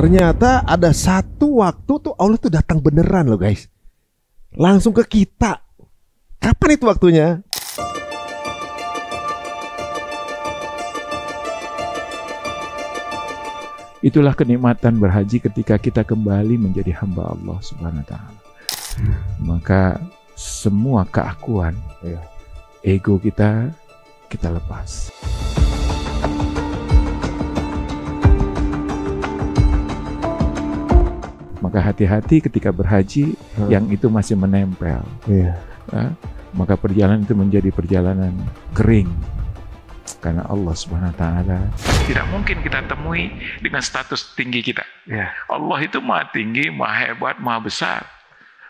Ternyata ada satu waktu tuh Allah tuh datang beneran loh guys. Langsung ke kita. Kapan itu waktunya? Itulah kenikmatan berhaji ketika kita kembali menjadi hamba Allah Subhanahu wa Ta'ala. Maka semua keakuan, ego kita lepas. Maka hati-hati ketika berhaji yang itu masih menempel. Maka perjalanan itu menjadi perjalanan kering. Karena Allah Subhanahu wa Ta'ala tidak mungkin kita temui dengan status tinggi kita. Allah itu maha tinggi, maha hebat, maha besar.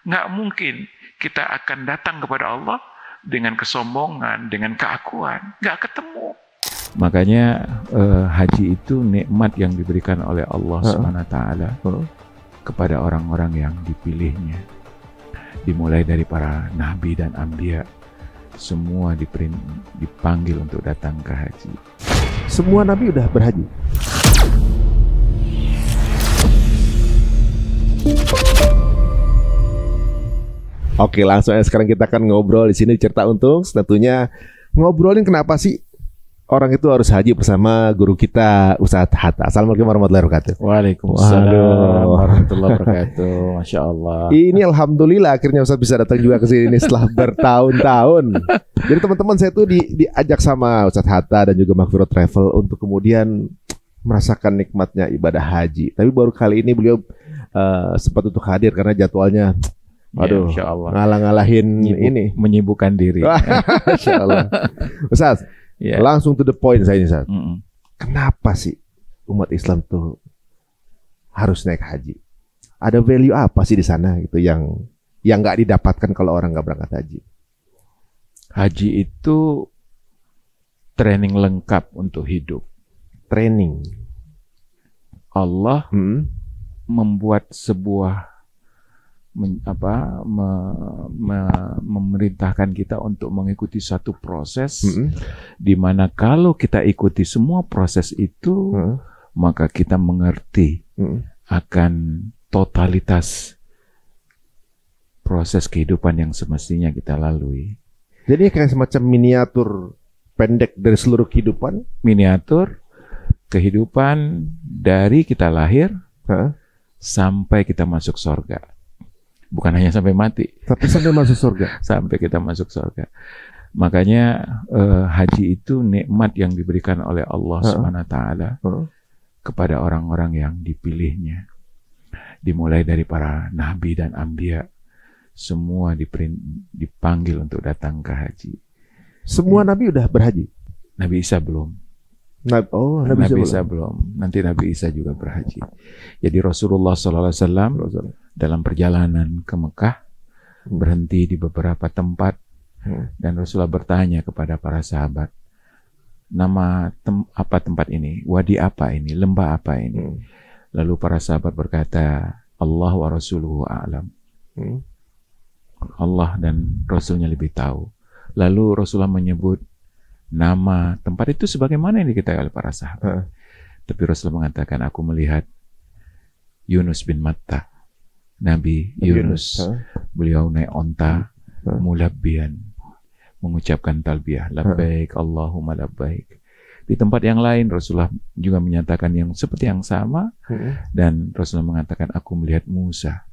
Nggak mungkin kita akan datang kepada Allah dengan kesombongan, dengan keakuan. Nggak ketemu. Makanya haji itu nikmat yang diberikan oleh Allah Subhanahu wa Ta'ala kepada orang-orang yang dipilihnya. Dimulai dari para nabi dan anbiya. Semua dipanggil untuk datang ke haji. Semua nabi udah berhaji. Oke, langsung aja sekarang kita akan ngobrol di sini Cerita Untung. Tentunya ngobrolin kenapa sih orang itu harus haji bersama guru kita Ustadz Hatta. Assalamualaikum warahmatullahi wabarakatuh. Waalaikumsalam warahmatullahi wabarakatuh. Masya Allah. Ini alhamdulillah akhirnya Ustadz bisa datang juga ke sini setelah bertahun-tahun. Jadi teman-teman saya tuh diajak sama Ustadz Hatta dan juga Maghfirah Travel untuk kemudian merasakan nikmatnya ibadah haji. Tapi baru kali ini beliau sempat untuk hadir karena jadwalnya aduh, ya, ngalah-ngalahin ini. Menyibukkan diri. Masya Allah. Ustadz, langsung to the point saya ini, Ustaz. Kenapa sih umat Islam tuh harus naik haji? Ada value apa sih di sana gitu yang nggak didapatkan kalau orang nggak berangkat haji? Haji itu training lengkap untuk hidup. Training. Allah membuat sebuah memerintahkan kita untuk mengikuti satu proses di mana kalau kita ikuti semua proses itu maka kita mengerti akan totalitas proses kehidupan yang semestinya kita lalui. Jadi kayak semacam miniatur pendek dari seluruh kehidupan. Miniatur kehidupan dari kita lahir sampai kita masuk surga. Bukan hanya sampai mati, tapi sampai masuk surga. Sampai kita masuk surga. Makanya haji itu nikmat yang diberikan oleh Allah Subhanahu wa Ta'ala kepada orang-orang yang dipilihnya. Dimulai dari para nabi dan anbiya, semua dipanggil untuk datang ke haji. Semua nabi udah berhaji? Nabi Isa belum. Nabi Isa belum. Nanti Nabi Isa juga berhaji. Jadi Rasulullah SAW dalam perjalanan ke Mekah berhenti di beberapa tempat dan Rasulullah bertanya kepada para sahabat, nama apa tempat ini? Wadi apa ini? Lembah apa ini? Lalu para sahabat berkata, Allah wa Rasuluhu a'lam. Allah dan Rasulnya lebih tahu. Lalu Rasulullah menyebut nama tempat itu sebagaimana yang diketahui oleh para sahabat. Tapi Rasulullah mengatakan, aku melihat Yunus bin Matta, Nabi Yunus. Beliau naik onta, mulabbian, mengucapkan talbiyah, labbaik Allahumma labbaik. Di tempat yang lain Rasulullah juga menyatakan yang seperti yang sama, dan Rasulullah mengatakan, aku melihat Musa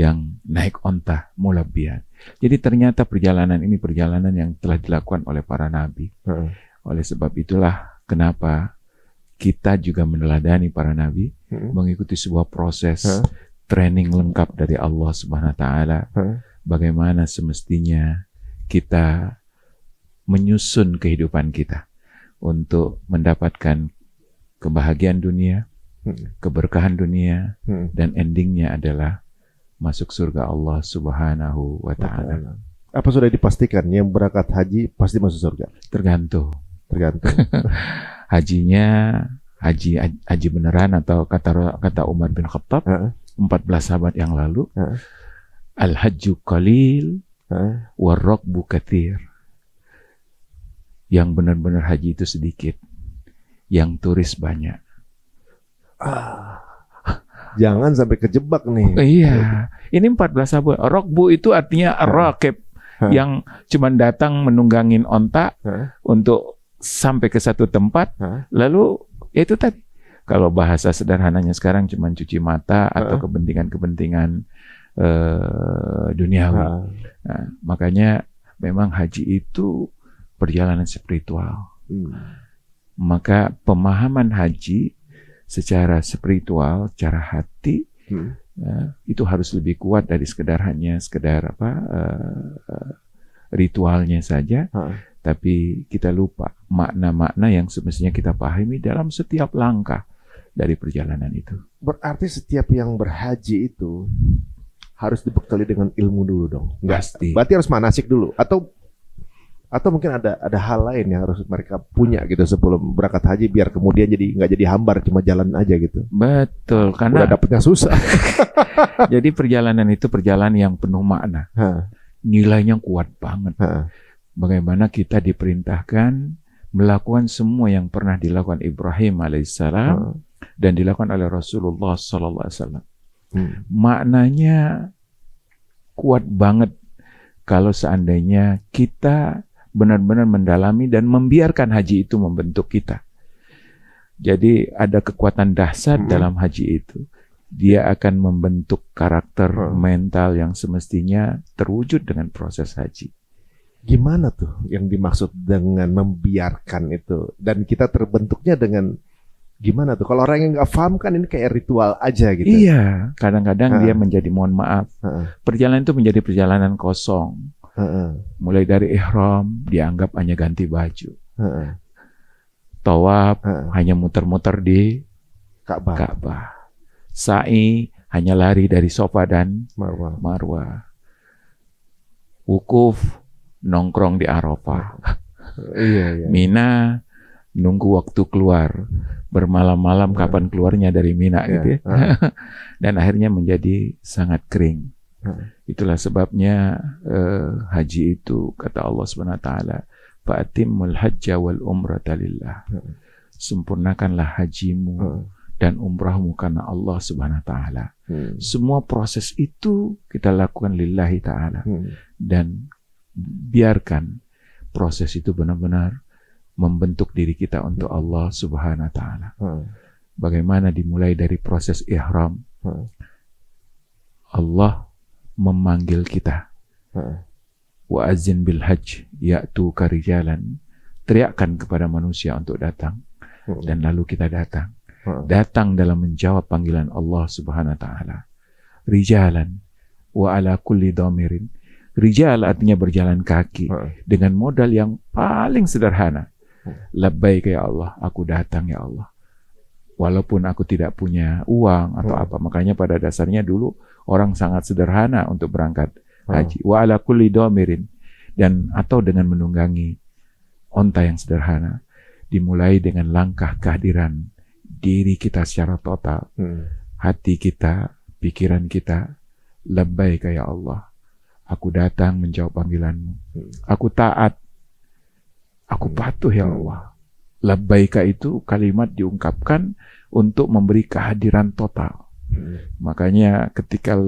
yang naik onta, mulabbian. Jadi ternyata perjalanan ini perjalanan yang telah dilakukan oleh para nabi. Oleh sebab itulah kenapa kita juga meneladani para nabi, mengikuti sebuah proses training lengkap dari Allah Subhanahu wa Ta'ala. Bagaimana semestinya kita menyusun kehidupan kita untuk mendapatkan kebahagiaan dunia, keberkahan dunia, dan endingnya adalah masuk surga Allah Subhanahu wa Ta'ala. Apa sudah dipastikan yang berangkat haji pasti masuk surga? Tergantung. Hajinya haji beneran atau kata Umar bin Khattab 14 sahabat yang lalu, al-hajju qalil warraqbu katsir. Yang benar-benar haji itu sedikit, yang turis banyak. Jangan sampai kejebak nih. Iya, ini 14 abu. Rokbu itu artinya rakib, yang cuman datang menunggangin onta untuk sampai ke satu tempat, lalu ya itu tadi. Kalau bahasa sederhananya sekarang cuman cuci mata atau kepentingan-kepentingan duniawi. Nah, makanya memang haji itu perjalanan spiritual. Maka pemahaman haji secara spiritual, secara hati, itu harus lebih kuat dari sekedar ritualnya saja. Tapi kita lupa makna-makna yang semestinya kita pahami dalam setiap langkah dari perjalanan itu. Berarti setiap yang berhaji itu harus dibekali dengan ilmu dulu dong. Pasti. Berarti harus manasik dulu, atau mungkin ada hal lain yang harus mereka punya gitu sebelum berangkat haji, biar kemudian nggak jadi hambar, cuma jalan aja gitu. Betul, karena udah dapetnya susah. Jadi perjalanan itu perjalanan yang penuh makna. Nilainya kuat banget. Bagaimana kita diperintahkan melakukan semua yang pernah dilakukan Ibrahim alaihissalam dan dilakukan oleh Rasulullah sallallahu alaihi wasallam. Maknanya kuat banget kalau seandainya kita benar-benar mendalami dan membiarkan haji itu membentuk kita. Jadi ada kekuatan dahsyat dalam haji itu. Dia akan membentuk karakter mental yang semestinya terwujud dengan proses haji. Gimana tuh yang dimaksud dengan membiarkan itu? Dan kita terbentuknya dengan gimana tuh? Kalau orang yang nggak paham kan ini kayak ritual aja gitu. Iya, kadang-kadang dia menjadi, mohon maaf, perjalanan itu menjadi perjalanan kosong. Mulai dari ihram dianggap hanya ganti baju, tawaf hanya muter-muter di Ka'bah, sa'i hanya lari dari Safa dan Marwah, wukuf nongkrong di Arafah, Mina nunggu waktu keluar, bermalam-malam kapan keluarnya dari Mina gitu ya. Dan akhirnya menjadi sangat kering. Itulah sebabnya haji itu kata Allah SWT, fa'atimmul hajja wal umrata lillah. Sempurnakanlah hajimu dan umrahmu karena Allah SWT. Semua proses itu kita lakukan lillahi ta'ala. Dan biarkan proses itu benar-benar membentuk diri kita untuk Allah Subhanahu wa Ta'ala. Bagaimana dimulai dari proses ihram, Allah memanggil kita. Wa azin bil hajj ya'tuka rijalan. Teriakkan kepada manusia untuk datang, dan lalu kita datang. Datang dalam menjawab panggilan Allah Subhanahu wa Ta'ala. Rijalan wa ala kulli dhamirin. Rijal artinya berjalan kaki dengan modal yang paling sederhana. Labbaik ya Allah, aku datang ya Allah. Walaupun aku tidak punya uang atau apa. Makanya pada dasarnya dulu orang sangat sederhana untuk berangkat haji. Wa ala kulli dhamirin, dan atau dengan menunggangi onta yang sederhana. Dimulai dengan langkah kehadiran diri kita secara total. Hati kita, pikiran kita. Labbaik ya Allah, aku datang menjawab panggilanmu. Aku taat. Aku patuh ya Allah. Labbaika itu kalimat diungkapkan untuk memberi kehadiran total. Makanya ketika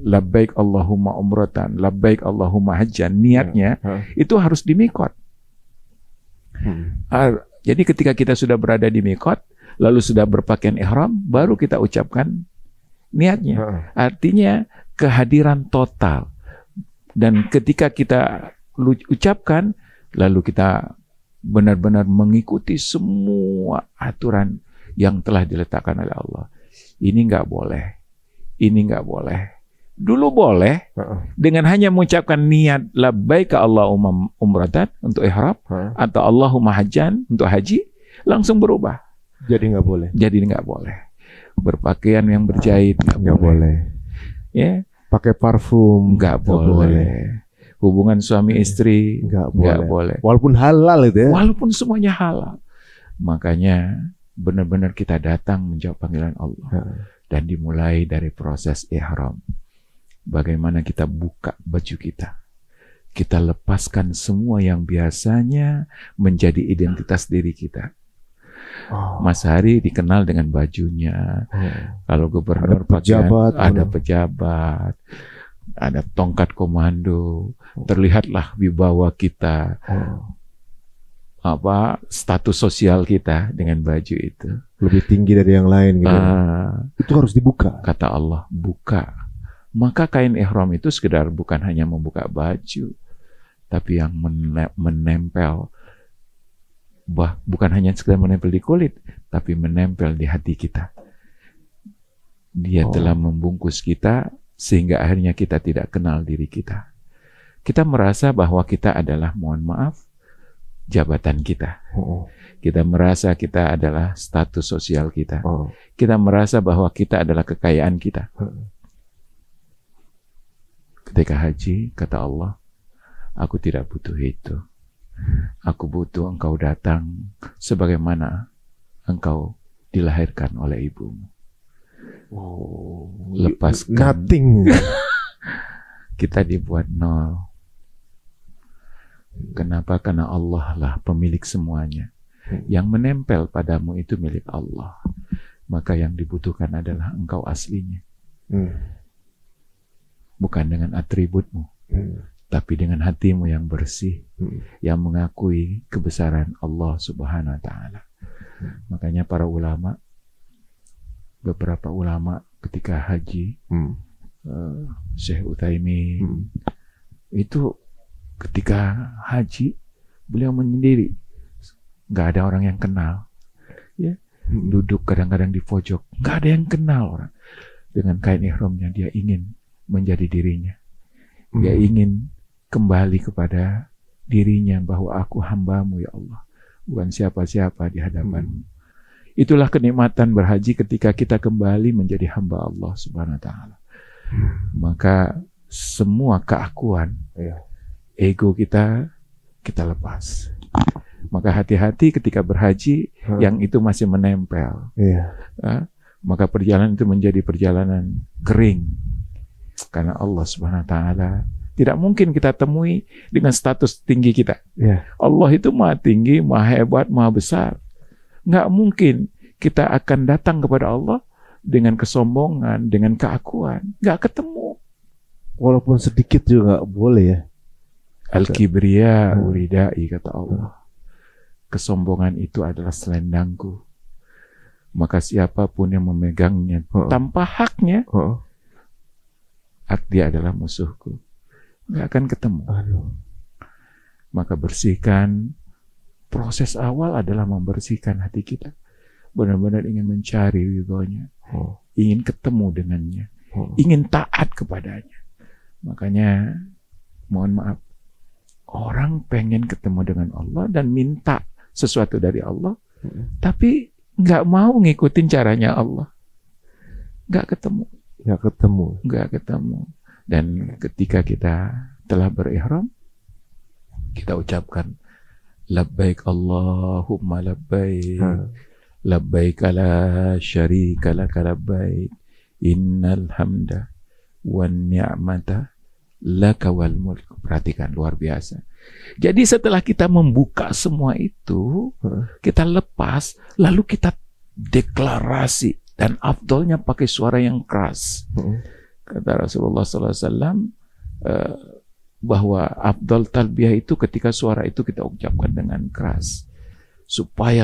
labbaik Allahumma umratan, labbaik Allahumma hajjan, niatnya itu harus di mikot. Jadi ketika kita sudah berada di mikot, lalu sudah berpakaian ihram, baru kita ucapkan niatnya. Artinya kehadiran total. Dan ketika kita ucapkan, lalu kita benar-benar mengikuti semua aturan yang telah diletakkan oleh Allah. Ini nggak boleh, ini nggak boleh. Dulu boleh dengan hanya mengucapkan niat labbaika Allahumma umratan untuk ihram atau Allahumma hajjan untuk haji, langsung berubah. Jadi nggak boleh. Jadi nggak boleh. Berpakaian yang berjahit nggak boleh. Ya, pakai parfum nggak boleh. Hubungan suami istri nggak boleh. Walaupun halal itu ya. Walaupun semuanya halal. Makanya benar-benar kita datang menjawab panggilan Allah. Dan dimulai dari proses ihram. Bagaimana kita buka baju kita. Kita lepaskan semua yang biasanya menjadi identitas diri kita. Mas Hari dikenal dengan bajunya. Kalau gubernur ada pejabat, ada tongkat komando. Terlihatlah wibawa kita, status sosial kita dengan baju itu lebih tinggi dari yang lain gitu. Itu harus dibuka. Kata Allah, buka. Maka kain ihram itu sekedar bukan hanya membuka baju, tapi yang menempel, bukan hanya sekedar menempel di kulit, tapi menempel di hati kita. Dia telah membungkus kita sehingga akhirnya kita tidak kenal diri kita. Kita merasa bahwa kita adalah, mohon maaf, jabatan kita. Kita merasa kita adalah status sosial kita. Kita merasa bahwa kita adalah kekayaan kita. Ketika haji, kata Allah, aku tidak butuh itu. Aku butuh engkau datang sebagaimana engkau dilahirkan oleh ibumu. Lepaskan. Nothing. Kita dibuat nol. Kenapa? Karena Allah lah pemilik semuanya. Yang menempel padamu itu milik Allah. Maka yang dibutuhkan adalah engkau aslinya. Bukan dengan atributmu, tapi dengan hatimu yang bersih, yang mengakui kebesaran Allah Subhanahu wa Ta'ala. Makanya para ulama, beberapa ulama ketika haji, Syekh Utsaimin, itu ketika haji beliau menyendiri, nggak ada orang yang kenal, ya, duduk kadang-kadang di pojok, nggak ada yang kenal orang. Dengan kain ihramnya dia ingin menjadi dirinya, dia ingin kembali kepada dirinya bahwa aku hambamu ya Allah, bukan siapa-siapa di hadapanmu. Itulah kenikmatan berhaji ketika kita kembali menjadi hamba Allah Subhanahu wa Ta'ala. Maka semua keakuan, ego kita lepas. Maka hati-hati ketika berhaji yang itu masih menempel. Maka perjalanan itu menjadi perjalanan kering. Karena Allah Subhanahu wa Ta'ala tidak mungkin kita temui dengan status tinggi kita. Allah itu maha tinggi, maha hebat, maha besar. Nggak mungkin kita akan datang kepada Allah dengan kesombongan, dengan keakuan. Nggak ketemu. Walaupun sedikit juga nggak boleh ya. Al-kibriya uridai, kata Allah. Kesombongan itu adalah selendangku. Maka siapapun yang memegangnya tanpa haknya, dia adalah musuhku. Nggak akan ketemu. Maka bersihkan. Proses awal adalah membersihkan hati kita. Benar-benar ingin mencari wibawanya. Ingin ketemu dengannya. Ingin taat kepadanya. Makanya, mohon maaf, orang pengen ketemu dengan Allah dan minta sesuatu dari Allah, tapi nggak mau ngikutin caranya Allah. Nggak ketemu. Dan ketika kita telah berihram, kita ucapkan labbaik Allahumma labbaik, labbaik la syarika laka labbaik, innal hamda wan ni'mata laka wal mulk. Perhatikan, luar biasa. Jadi setelah kita membuka semua itu, kita lepas, lalu kita deklarasi, dan afdolnya pakai suara yang keras. Kata Rasulullah SAW bahwa afdol talbiyah itu ketika suara itu kita ucapkan dengan keras, supaya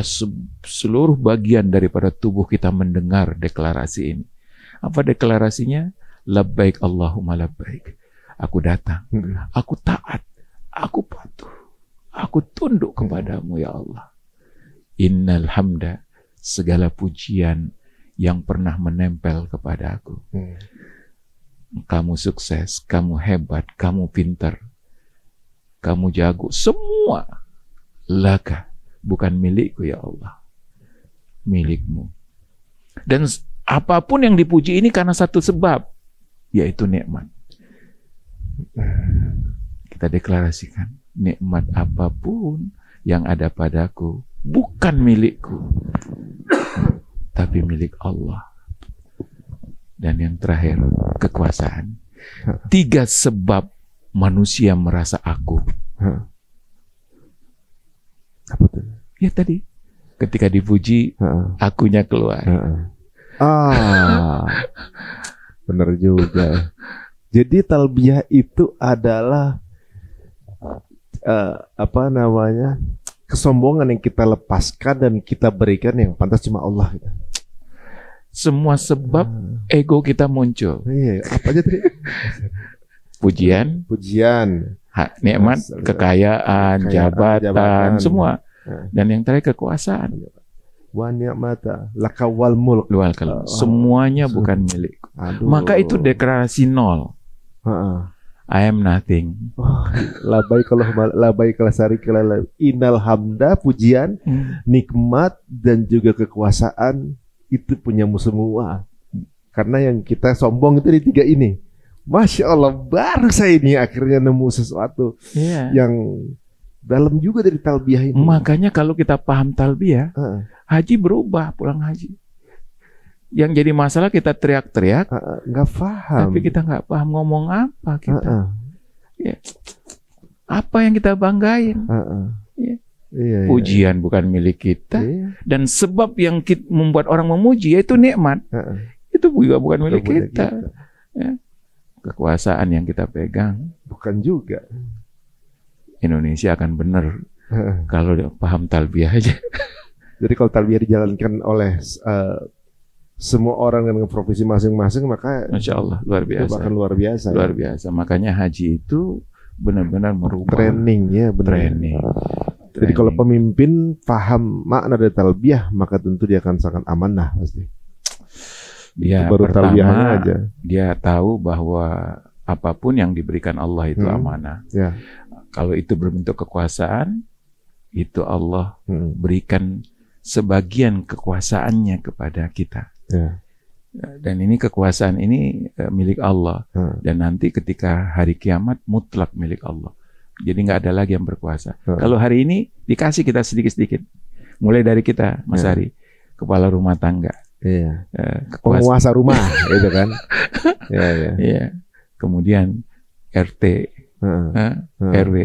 seluruh bagian daripada tubuh kita mendengar deklarasi ini. Apa deklarasinya? Labbaik Allahumma labbaik. Aku datang, aku taat, aku patuh, aku tunduk kepadamu ya Allah. Innal hamda, segala pujian yang pernah menempel kepada aku. Kamu sukses, kamu hebat, kamu pintar, kamu jago, semua laka, bukan milikku ya Allah, milikmu. Dan apapun yang dipuji ini karena satu sebab, yaitu nikmat. Kita deklarasikan, nikmat apapun yang ada padaku bukan milikku, tapi milik Allah. Dan yang terakhir, kekuasaan. 3 sebab manusia merasa aku. Apa tuh? Ya tadi, Ketika dipuji, akunya keluar. Bener juga. Jadi talbiyah itu adalah kesombongan yang kita lepaskan dan kita berikan yang pantas cuma Allah. Semua sebab ego kita muncul. Iya, apa aja tadi? Pujian, nikmat, kekayaan, jabatan, semua. Dan yang terakhir kekuasaan. Wa ni'mata laka wal mulk. Semuanya bukan milik. Maka itu deklarasi nol. I am nothing. Labai kalasari kelala. Innal hamda, pujian, nikmat dan juga kekuasaan itu punyamu semua. Karena yang kita sombong itu di tiga ini. Masya Allah, baru saya ini akhirnya nemu sesuatu yang dalam juga dari talbiyah ini. Makanya kalau kita paham talbiyah, haji berubah pulang haji. Yang jadi masalah kita teriak-teriak, nggak paham. Tapi kita nggak paham ngomong apa kita. Ya. Apa yang kita banggain? Pujian bukan milik kita. Dan sebab yang membuat orang memuji yaitu nikmat. Itu juga bukan milik kita. Ya. Kekuasaan yang kita pegang bukan juga. Indonesia akan benar kalau paham talbiyah aja. Jadi kalau talbiyah dijalankan oleh semua orang dengan profesi masing-masing, maka Masya Allah luar biasa. Bahkan luar biasa. Luar biasa. Makanya haji itu benar-benar merubah training ya, benar. Training. Jadi kalau pemimpin paham makna dari talbiyah, maka tentu dia akan sangat amanah pasti. Dia baru pertama aja. Dia tahu bahwa apapun yang diberikan Allah itu amanah. Ya. Kalau itu berbentuk kekuasaan, itu Allah berikan sebagian kekuasaannya kepada kita. Ya. Dan ini kekuasaan ini milik Allah. Dan nanti ketika hari kiamat mutlak milik Allah. Jadi nggak ada lagi yang berkuasa. Kalau hari ini dikasih kita sedikit-sedikit. Mulai dari kita, Mas Hari, kepala rumah tangga. Iya. Penguasa rumah, itu kan. Iya. Kemudian RT, RW,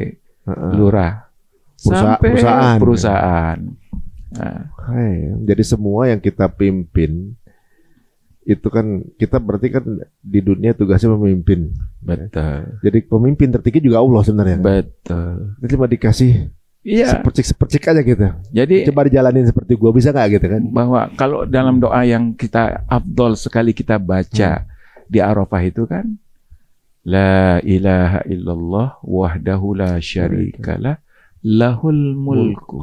lurah, sampai perusahaan. Jadi semua yang kita pimpin itu kan kita berarti kan di dunia tugasnya memimpin. Betul. Jadi pemimpin tertinggi juga Allah sebenarnya. Betul. Itu cuma dikasih sepercik aja gitu. Jadi coba dijalanin seperti gua, bisa nggak gitu kan? Bahwa kalau dalam doa yang kita afdol sekali kita baca di Arafah itu kan, La ilaha illallah wahdahu la syarikalah lahul mulku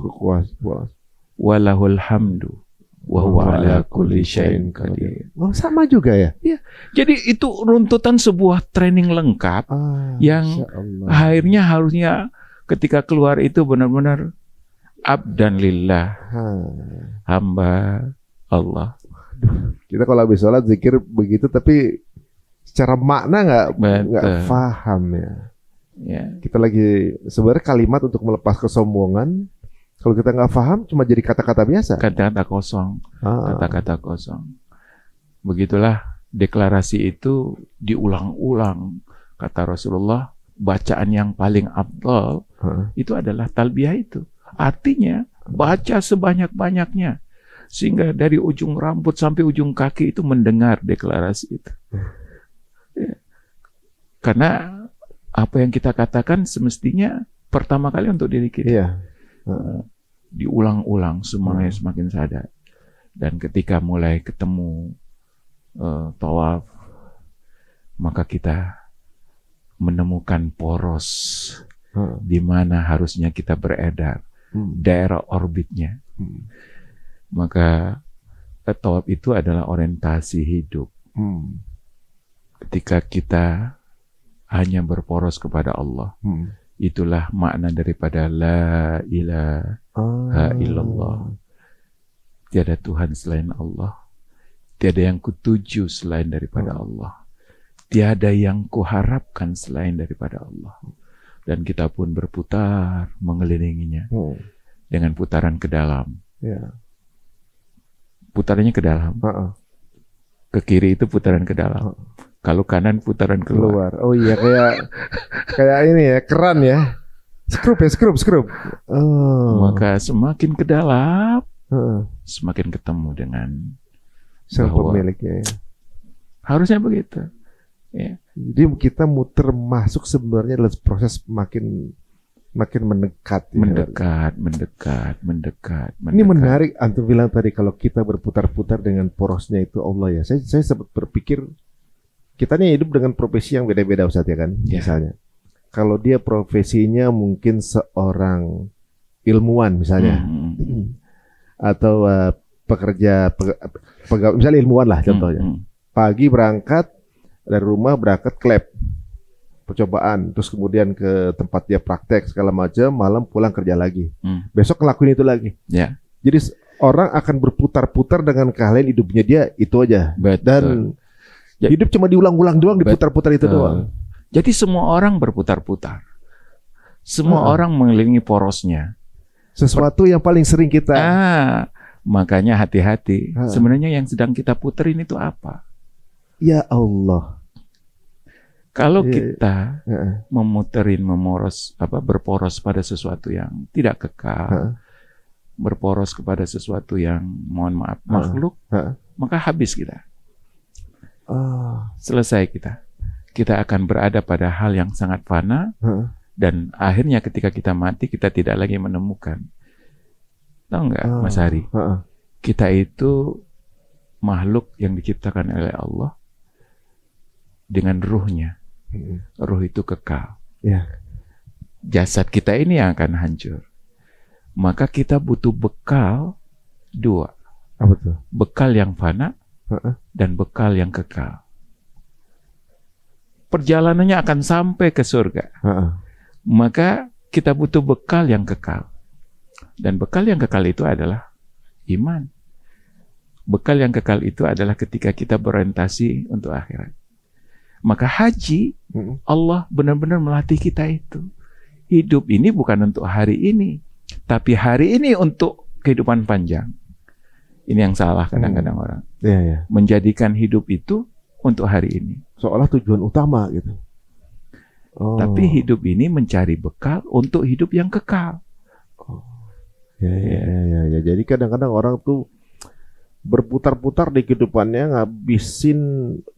wa lahul hamdu wa huwa ala kulli syai'in qadir. Oh, sama juga ya? Iya. Jadi itu runtutan sebuah training lengkap yang akhirnya harusnya ketika keluar itu benar-benar abdan lillah, hamba Allah. Kita kalau habis sholat zikir begitu, tapi secara makna nggak paham ya. Kita lagi sebenarnya kalimat untuk melepas kesombongan. Kalau kita nggak paham, cuma jadi kata-kata biasa. Kata-kata kosong, kata-kata kosong. Begitulah deklarasi itu diulang-ulang. Kata Rasulullah, bacaan yang paling afdal itu adalah talbiyah itu. Artinya baca sebanyak-banyaknya sehingga dari ujung rambut sampai ujung kaki itu mendengar deklarasi itu. Karena apa yang kita katakan semestinya pertama kali untuk diri kita. Diulang-ulang semuanya semakin sadar. Dan ketika mulai ketemu tawaf, maka kita menemukan poros di mana harusnya kita beredar, daerah orbitnya. Maka tawaf itu adalah orientasi hidup. Ketika kita hanya berporos kepada Allah, itulah makna daripada la ilaha illallah. Tiada Tuhan selain Allah, tiada yang kutuju selain daripada Allah, tiada yang kuharapkan selain daripada Allah. Dan kita pun berputar mengelilinginya dengan putaran ke dalam. Putarannya ke dalam. Ke kiri itu putaran ke dalam. Kalau kanan putaran keluar. Oh iya, kayak ini ya, keran ya. Skrup. Maka semakin ke dalam semakin ketemu dengan sang bahwa pemiliknya. harusnya begitu. Ya. Jadi kita muter masuk sebenarnya adalah proses makin mendekat. Mendekat. Ini menarik antum bilang tadi kalau kita berputar-putar dengan porosnya itu Allah ya. Saya sempat berpikir kita nih hidup dengan profesi yang beda-beda Ustaz ya kan. Ya. Misalnya kalau dia profesinya mungkin seorang ilmuwan misalnya, atau pekerja pegawai misalnya ilmuwan lah contohnya. Pagi berangkat dari rumah berangkat ke lab percobaan, terus kemudian ke tempat dia praktek segala macam, malam pulang kerja lagi. Besok ngelakuin itu lagi. Ya. Jadi orang akan berputar-putar dengan keahlian hidupnya dia itu aja. Betul. Dan hidup cuma diulang-ulang doang, diputar-putar itu doang. Jadi semua orang berputar-putar. Semua orang mengelilingi porosnya. Sesuatu yang paling sering kita. Makanya hati-hati. Sebenarnya yang sedang kita puterin itu apa? Ya Allah. Kalau kita berporos pada sesuatu yang tidak kekal, berporos kepada sesuatu yang mohon maaf makhluk, maka habis kita. Selesai kita. Kita akan berada pada hal yang sangat fana, dan akhirnya ketika kita mati kita tidak lagi menemukan. Tahu nggak, Mas Hari? Kita itu makhluk yang diciptakan oleh Allah dengan ruhnya. Ruh itu kekal. Jasad kita ini yang akan hancur. Maka kita butuh bekal dua. Apa tuh? Bekal yang fana dan bekal yang kekal. Perjalanannya akan sampai ke surga. Maka kita butuh bekal yang kekal. Dan bekal yang kekal itu adalah iman. Bekal yang kekal itu adalah ketika kita berorientasi untuk akhirat. Maka haji, Allah benar-benar melatih kita itu. Hidup ini bukan untuk hari ini, tapi hari ini untuk kehidupan panjang. Ini yang salah kadang-kadang orang. Menjadikan hidup itu untuk hari ini. Seolah tujuan utama gitu. Tapi hidup ini mencari bekal untuk hidup yang kekal. Ya. Jadi kadang-kadang orang tuh berputar-putar di kehidupannya, ngabisin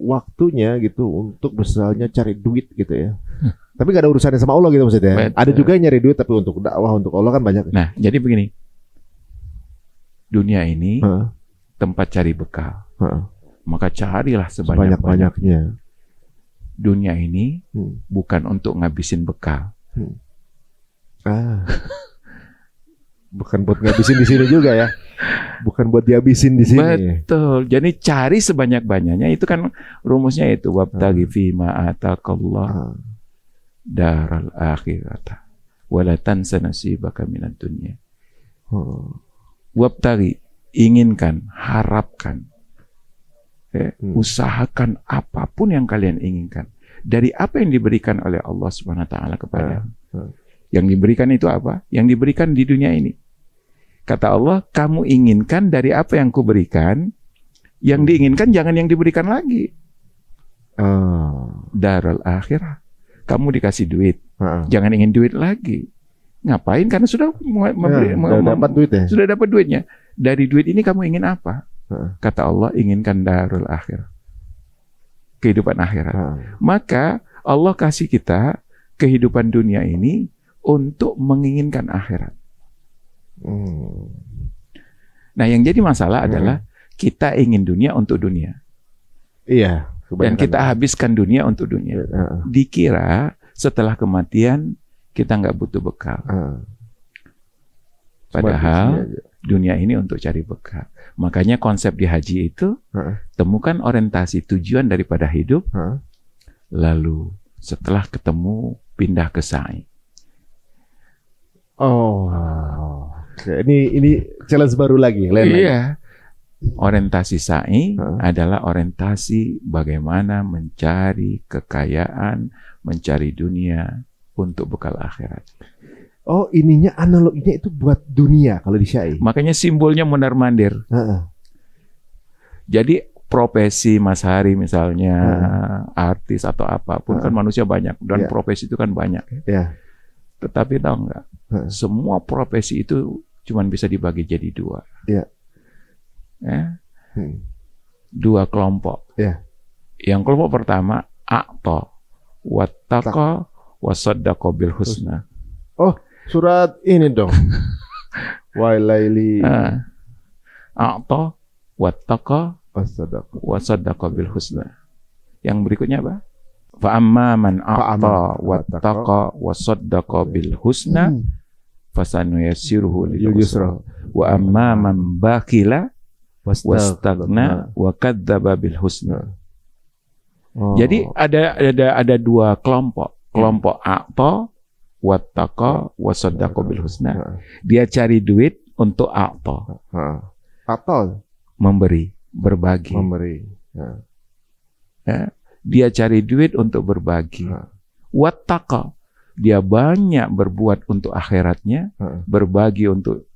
waktunya gitu untuk misalnya cari duit gitu ya. Tapi gak ada urusannya sama Allah gitu maksudnya. Ada juga yang nyari duit tapi untuk dakwah, untuk Allah kan banyak. Nah, jadi begini. Dunia ini tempat cari bekal. Maka carilah sebanyak-banyaknya. Dunia ini bukan untuk ngabisin bekal. Bukan buat ngabisin di sini juga ya. Bukan buat dihabisin di sini. Betul. Jadi cari sebanyak-banyaknya, itu kan rumusnya itu wabtaghi fima ataqallah daral akhirata wala tansa nasibaka minad dunya. Wabtaghi, inginkan, harapkan. Usahakan apapun yang kalian inginkan dari apa yang diberikan oleh Allah Subhanahu wa taala kepada. Yang diberikan itu apa? Yang diberikan di dunia ini. Kata Allah, kamu inginkan dari apa yang kuberikan, yang diinginkan jangan yang diberikan lagi. Darul akhirah. Kamu dikasih duit, jangan ingin duit lagi. Ngapain? Karena sudah dapat duit ya? Sudah dapat duitnya. Dari duit ini kamu ingin apa? Kata Allah, inginkan darul akhirah. Kehidupan akhirat. Maka Allah kasih kita kehidupan dunia ini untuk menginginkan akhirat. Nah, yang jadi masalah adalah kita ingin dunia untuk dunia. Iya. Dan kita habiskan dunia untuk dunia. Dikira setelah kematian kita nggak butuh bekal. Padahal dunia ini untuk cari bekal. Makanya konsep di haji itu temukan orientasi tujuan daripada hidup. Lalu setelah ketemu pindah ke sa'i. Ini challenge baru lagi. Iya. Orientasi sa'i adalah orientasi bagaimana mencari kekayaan, mencari dunia untuk bekal akhirat. Ininya analoginya itu buat dunia kalau di sa'i. Makanya simbolnya mondar-mandir. Jadi profesi Mas Hari misalnya artis atau apapun kan manusia banyak dan profesi itu kan banyak. Tetapi tahu nggak? Semua profesi itu cuman bisa dibagi jadi dua. Iya. Ya. Dua kelompok. Iya. Yang kelompok pertama, a'ta wattaqa wasaddaqa bil husna. Oh, surat ini dong. Wailaili. A'ta wattaqa wasaddaqa bil husna. Yang berikutnya apa? Fa amma man a'ta wattaqa wasaddaqa bil husna fasanuyassiruhu lil yusra wa amma man bakhila wastaghna wa kadzdzaba bil husna. Jadi ada dua kelompok. Kelompok a'ta wattaqa wasaddaqa bil husna. Dia cari duit untuk a'ta. Atau memberi, berbagi. Ya. Dia cari duit untuk berbagi. Wattaqa, dia banyak berbuat untuk akhiratnya, berbagi untuk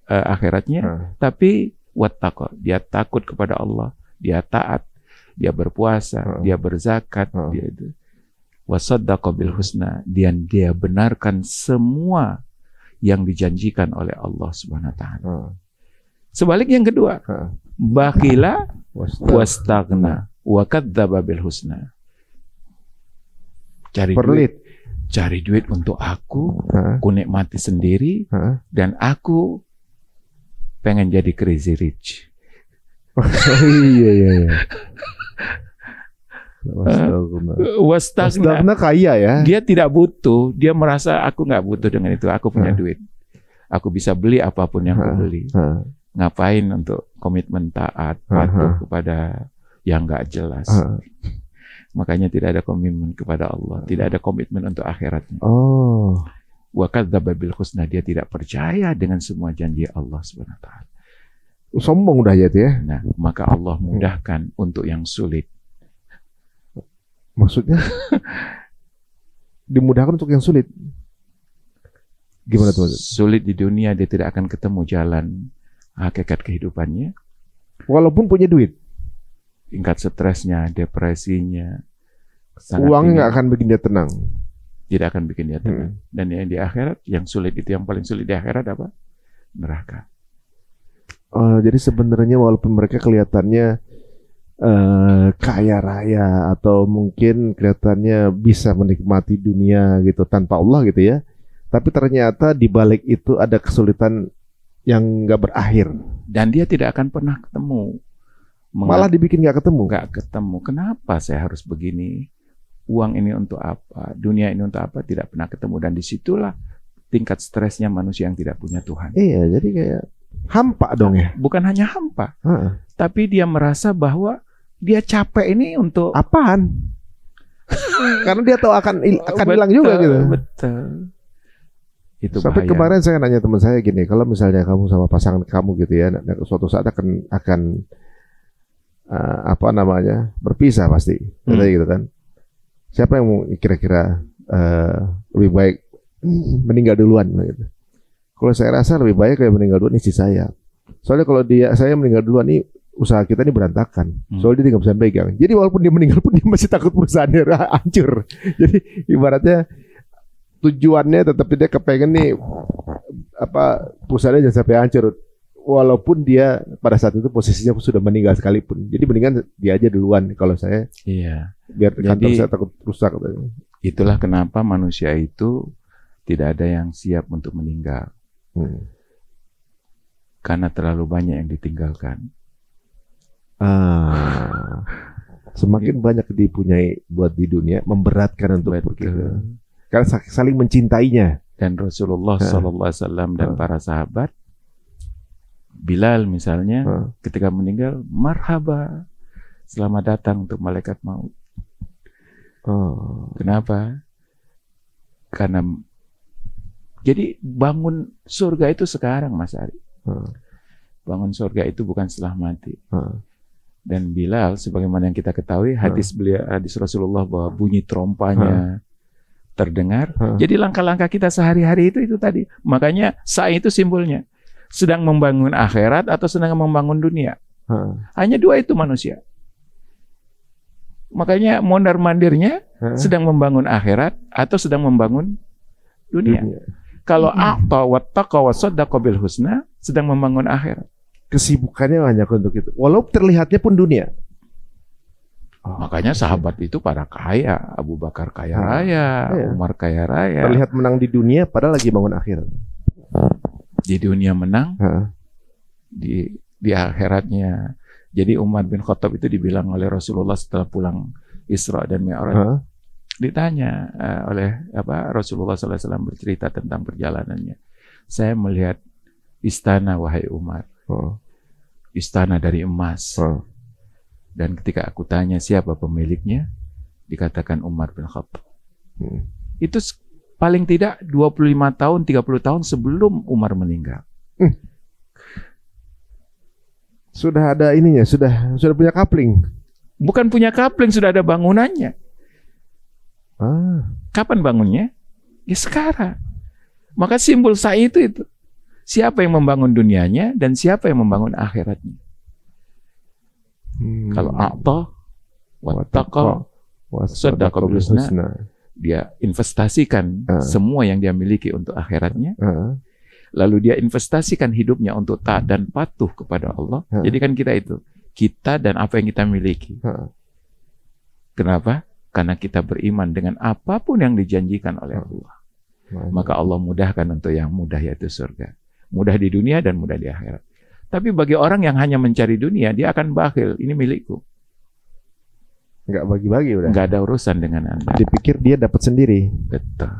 akhiratnya, tapi wattaqa, dia takut kepada Allah, dia taat, dia berpuasa, dia berzakat, dia itu. Wasaddaqa bil husna, dan dia benarkan semua yang dijanjikan oleh Allah Subhanahu wa taala. Sebaliknya yang kedua, bakhila wastaghna wa kadzdzaba bil husna. Cari duit untuk aku nikmati sendiri, dan aku pengen jadi crazy rich. Iya. Wastaghna kaya ya. Dia tidak butuh, dia merasa aku nggak butuh dengan itu, aku punya duit. Aku bisa beli apapun yang aku beli. Ngapain untuk komitmen taat, patuh kepada yang nggak jelas. Makanya tidak ada komitmen kepada Allah, tidak ada komitmen untuk akhiratnya. Wa kadzdzaba bil husna, dia tidak percaya dengan semua janji Allah Subhanahu wa taala. Sombong udah ya. Nah, maka Allah mudahkan untuk yang sulit. Maksudnya dimudahkan untuk yang sulit. Gimana tuh? Sulit di dunia, dia tidak akan ketemu jalan hakikat kehidupannya. Walaupun punya duit. Tingkat stresnya, depresinya, uangnya nggak akan bikin dia tenang. Tidak akan bikin dia tenang. Dan yang di akhirat, yang sulit itu, yang paling sulit di akhirat apa? Neraka. Jadi sebenarnya walaupun mereka kelihatannya kaya raya atau mungkin kelihatannya bisa menikmati dunia gitu tanpa Allah gitu ya, tapi ternyata di balik itu ada kesulitan yang nggak berakhir. Dan dia tidak akan pernah ketemu. Malah dibikin nggak ketemu. Kenapa saya harus begini? Uang ini untuk apa? Dunia ini untuk apa? Tidak pernah ketemu. Dan disitulah tingkat stresnya manusia yang tidak punya Tuhan. Iya, jadi kayak hampa dong ya. Bukan hanya hampa, tapi dia merasa bahwa dia capek ini untuk apaan? Karena dia tahu akan hilang juga gitu. Betul. Itu sampai bahaya. Kemarin saya nanya teman saya gini, kalau misalnya kamu sama pasangan kamu gitu ya, suatu saat akan berpisah pasti, gitu kan. Siapa yang kira-kira lebih baik meninggal duluan gitu. Kalau saya rasa lebih baik kayak meninggal duluan istri saya. Soalnya kalau saya meninggal duluan nih, usaha kita ini berantakan. Soalnya dia nggak bisa pegang. Jadi walaupun dia meninggal pun dia masih takut perusahaannya hancur. Jadi ibaratnya tujuannya tetap dia kepengen nih perusahaannya jangan sampai hancur. Walaupun dia pada saat itu posisinya sudah meninggal sekalipun. Jadi mendingan dia aja duluan kalau saya. Iya. Biar kantor saya takut rusak. Itulah kenapa manusia itu tidak ada yang siap untuk meninggal. Karena terlalu banyak yang ditinggalkan. Semakin banyak dipunyai buat di dunia, memberatkan untuk pergi. Karena saling mencintainya. Dan Rasulullah SAW dan para sahabat, Bilal misalnya, ketika meninggal, marhaba, selamat datang untuk malaikat maut. Kenapa? Karena jadi bangun surga itu sekarang, Mas Ari. Bangun surga itu bukan setelah mati. Dan Bilal, sebagaimana yang kita ketahui, hadis Rasulullah bahwa bunyi trompanya terdengar. Jadi langkah-langkah kita sehari-hari itu tadi. Makanya sa'i itu simbolnya. Sedang membangun akhirat atau sedang membangun dunia. Hanya dua itu manusia. Makanya mondar-mandirnya sedang membangun akhirat atau sedang membangun dunia. Kalau a'ta wattaqa wa saddaqa bil husna sedang membangun akhirat. Kesibukannya banyak untuk itu. Walau terlihatnya pun dunia. Makanya sahabat itu para kaya, Abu Bakar kaya raya, Umar kaya raya. Terlihat menang di dunia padahal lagi bangun akhirat. Di dunia menang, di akhiratnya. Jadi Umar bin Khattab itu dibilang oleh Rasulullah setelah pulang Isra dan Mi'raj. Ditanya oleh Rasulullah SAW bercerita tentang perjalanannya. Saya melihat istana, wahai Umar. Istana dari emas. Dan ketika aku tanya siapa pemiliknya, dikatakan Umar bin Khattab. Itu paling tidak 25 tahun, 30 tahun sebelum Umar meninggal. Sudah ada ininya, sudah punya kapling. Bukan punya kapling, sudah ada bangunannya. Kapan bangunnya? Ya sekarang. Maka simbol sa'i itu. Siapa yang membangun dunianya dan siapa yang membangun akhiratnya. Kalau a'ta wattaqa saddaqa bil husna, dia investasikan semua yang dia miliki untuk akhiratnya. Lalu dia investasikan hidupnya untuk taat dan patuh kepada Allah. Jadi kan kita dan apa yang kita miliki. Kenapa? Karena kita beriman dengan apapun yang dijanjikan oleh Allah. Maka Allah mudahkan untuk yang mudah, yaitu surga. Mudah di dunia dan mudah di akhirat. Tapi bagi orang yang hanya mencari dunia, dia akan bakhil. Ini milikku. Nggak bagi-bagi udah. Nggak ada urusan dengan Anda. Dipikir dia dapat sendiri. Betul.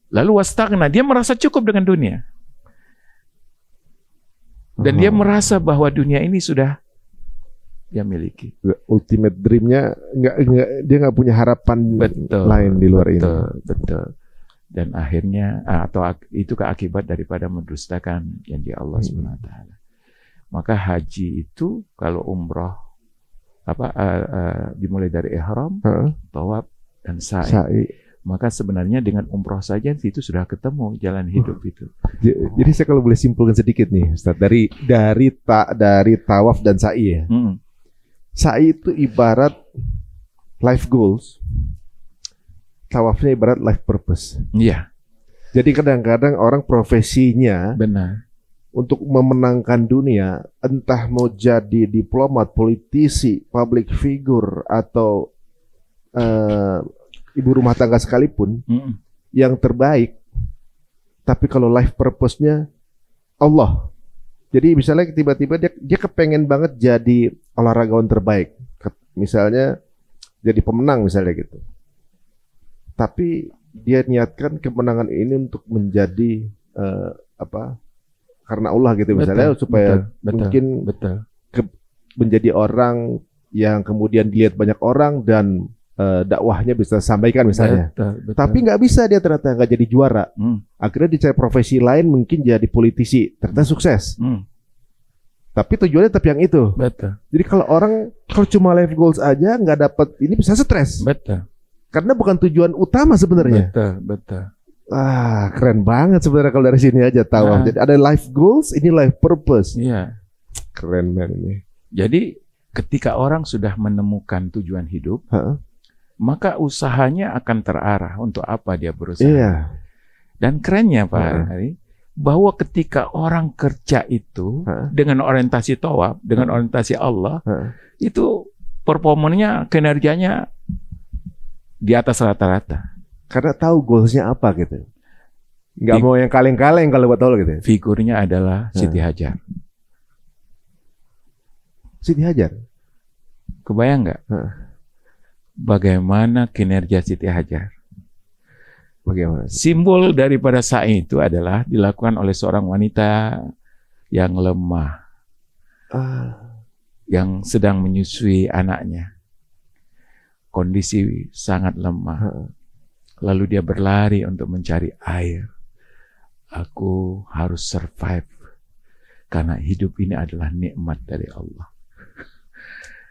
Lalu wastaghna, dia merasa cukup dengan dunia. Dan dia merasa bahwa dunia ini sudah dia miliki. Ultimate dream-nya dia nggak punya harapan lain di luar ini. Betul. Dan akhirnya itu keakibat daripada mendustakan janji Allah SWT. Maka haji itu kalau umroh dimulai dari ihram, tawaf dan sa'i. Maka sebenarnya dengan umroh saja itu sudah ketemu jalan hidup itu. Jadi saya kalau boleh simpulkan sedikit nih, Ustaz, dari tawaf dan sa'i ya. Sa'i itu ibarat life goals. Tawafnya ibarat life purpose. Iya. Jadi kadang-kadang orang profesinya untuk memenangkan dunia, entah mau jadi diplomat, politisi, public figure, atau ibu rumah tangga sekalipun, yang terbaik. Tapi kalau life purpose-nya Allah. Jadi misalnya tiba-tiba dia kepengen banget jadi olahragawan terbaik. Misalnya jadi pemenang misalnya gitu. Tapi dia niatkan kemenangan ini untuk menjadi karena Allah gitu misalnya, supaya mungkin menjadi orang yang kemudian dilihat banyak orang dan dakwahnya bisa sampaikan misalnya. Tapi nggak bisa, dia ternyata nggak jadi juara. Akhirnya dicari profesi lain, mungkin jadi politisi, ternyata sukses. Tapi tujuannya tetap yang itu. Jadi kalau cuma life goals aja nggak dapat ini, bisa stres. Karena bukan tujuan utama sebenarnya. Betul. Keren banget sebenarnya kalau dari sini aja tahu. Jadi ada life goals, ini life purpose. Iya. Keren banget ini. Jadi ketika orang sudah menemukan tujuan hidup, maka usahanya akan terarah untuk apa dia berusaha. Iya. Dan kerennya Pak Ari, bahwa ketika orang kerja itu dengan orientasi tawaf, dengan orientasi Allah, itu performanya, kinerjanya di atas rata-rata. Karena tahu goalsnya apa gitu. Nggak mau yang kaleng-kaleng kalau buat tahu gitu. Figurnya adalah Siti Hajar. Siti Hajar. Kebayang nggak? Bagaimana kinerja Siti Hajar? Bagaimana? Simbol daripada sa'i itu adalah dilakukan oleh seorang wanita yang lemah, yang sedang menyusui anaknya. Kondisi sangat lemah. Lalu dia berlari untuk mencari air. Aku harus survive karena hidup ini adalah nikmat dari Allah.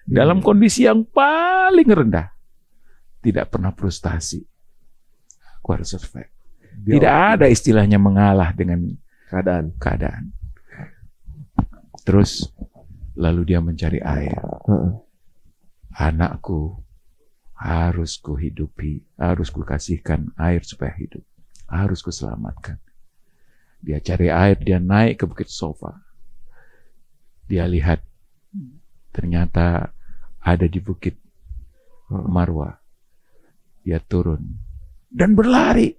Dalam kondisi yang paling rendah, tidak pernah frustasi. Aku harus survive. Tidak ada istilahnya mengalah dengan keadaan. Terus lalu dia mencari air. Anakku harus ku hidupi, harus ku kasihkan air supaya hidup, harus ku selamatkan. Dia cari air, dia naik ke Bukit Sofa. Dia lihat ternyata ada di Bukit Marwa. Dia turun dan berlari.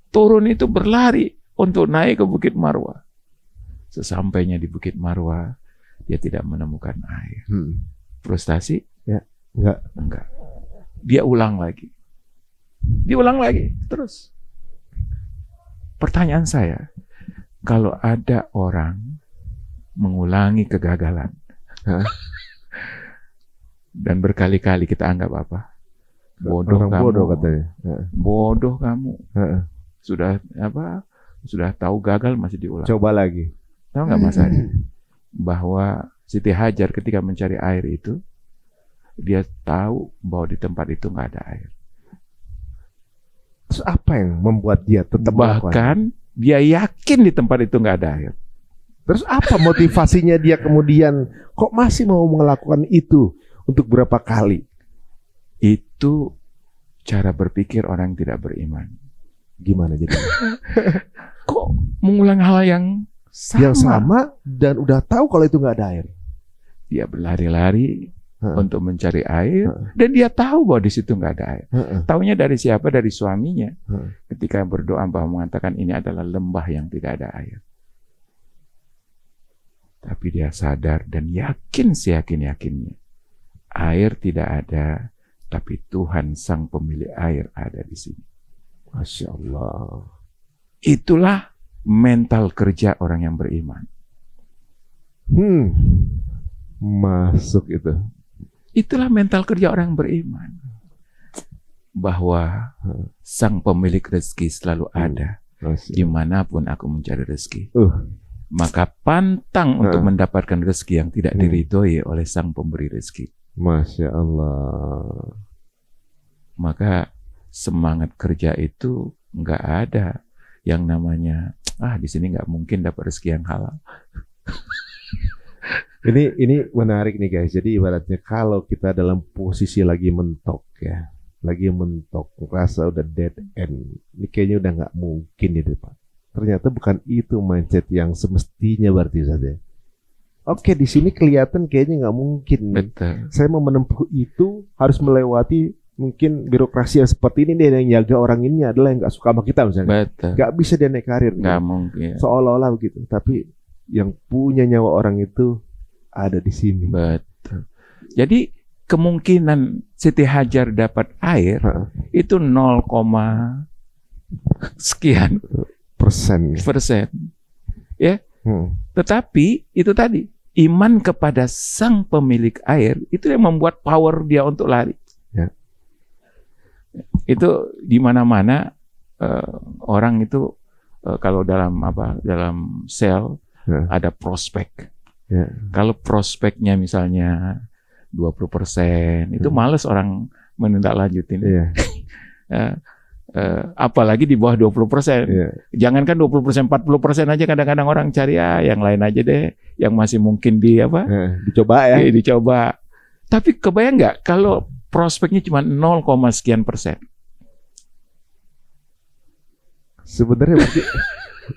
Turun itu berlari untuk naik ke Bukit Marwa. Sesampainya di Bukit Marwa, dia tidak menemukan air. Frustasi? Ya, enggak. Dia ulang lagi. Diulang lagi terus. Pertanyaan saya, kalau ada orang mengulangi kegagalan dan berkali-kali kita anggap apa? Bodoh orang kamu. Bodoh katanya. Bodoh kamu. Sudah tahu gagal masih diulang. Coba lagi. Tahu nggak masalahnya? Bahwa Siti Hajar ketika mencari air itu, dia tahu bahwa di tempat itu nggak ada air. Terus apa yang membuat dia tetap bahkan dia yakin di tempat itu nggak ada air. Terus apa motivasinya dia kemudian kok masih mau melakukan itu untuk berapa kali? Itu cara berpikir orang yang tidak beriman. Gimana jadi? Kok mengulang hal yang sama dan udah tahu kalau itu nggak ada air. Dia berlari-lari untuk mencari air dan dia tahu bahwa di situ nggak ada air. Taunya dari siapa? Dari suaminya. Ketika berdoa bahwa mengatakan ini adalah lembah yang tidak ada air. Tapi dia sadar dan yakin seyakin-yakinnya air tidak ada, tapi Tuhan sang pemilik air ada di sini. Masya Allah. Itulah mental kerja orang yang beriman. Masuk itu. Itulah mental kerja orang yang beriman. Bahwa sang pemilik rezeki selalu ada dimanapun aku mencari rezeki. Maka pantang untuk mendapatkan rezeki yang tidak diridhoi oleh sang pemberi rezeki. Masya Allah. Maka semangat kerja itu nggak ada yang namanya di sini nggak mungkin dapat rezeki yang halal. Ini menarik nih guys. Jadi ibaratnya kalau kita dalam posisi lagi mentok ya, lagi mentok, rasa udah dead end, ini kayaknya udah nggak mungkin ini Pak. Ternyata bukan itu mindset yang semestinya berarti saja. Oke, di sini kelihatan kayaknya nggak mungkin. Betul. Saya mau menempuh itu harus melewati mungkin birokrasi yang seperti ini. Dia yang jaga orang ini adalah yang nggak suka sama kita misalnya. Betul. Nggak bisa dia naik karir. Nggak mungkin. Seolah-olah begitu. Tapi yang punya nyawa orang itu ada di sini. Betul. Jadi kemungkinan Siti Hajar dapat air itu 0, sekian persen. Ya. Tetapi itu tadi iman kepada sang pemilik air itu yang membuat power dia untuk lari. Ya. Itu di mana-mana orang itu kalau dalam sel ada prospek. Ya. Kalau prospeknya misalnya 20%, itu males orang menindaklanjutin. Ya. Apalagi di bawah 20%. Ya. Jangankan 20%, 40% aja kadang-kadang orang cari yang lain aja deh, yang masih mungkin dicoba ya. Dicoba. Tapi kebayang nggak kalau prospeknya cuma 0, sekian persen? Sebenarnya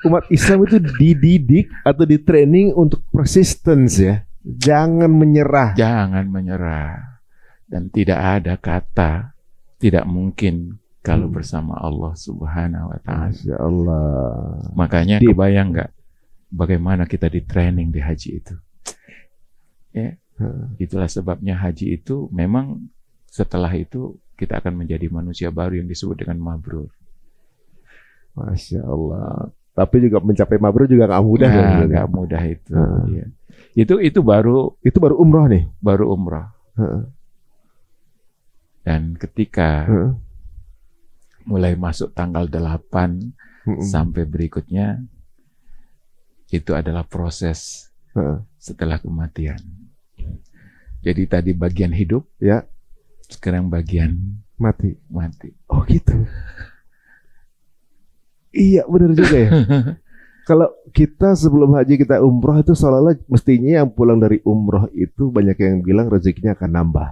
umat Islam itu dididik atau ditraining untuk persistence ya. Jangan menyerah. Jangan menyerah. Dan tidak ada kata tidak mungkin kalau bersama Allah Subhanahu wa Ta'ala. Masya Allah. Makanya kebayang nggak bagaimana kita di training di haji itu? Ya. Itulah sebabnya haji itu memang setelah itu kita akan menjadi manusia baru yang disebut dengan mabrur. Masya Allah. Tapi juga mencapai mabrur juga nggak mudah. Nggak mudah itu. Ya. Itu baru umroh nih. Baru umroh. Dan ketika mulai masuk tanggal 8 sampai berikutnya itu adalah proses setelah kematian. Jadi tadi bagian hidup, ya. Sekarang bagian mati. Oh gitu. Iya benar juga ya. Kalau kita sebelum haji kita umroh itu seolah-olah mestinya yang pulang dari umroh itu banyak yang bilang rezekinya akan nambah.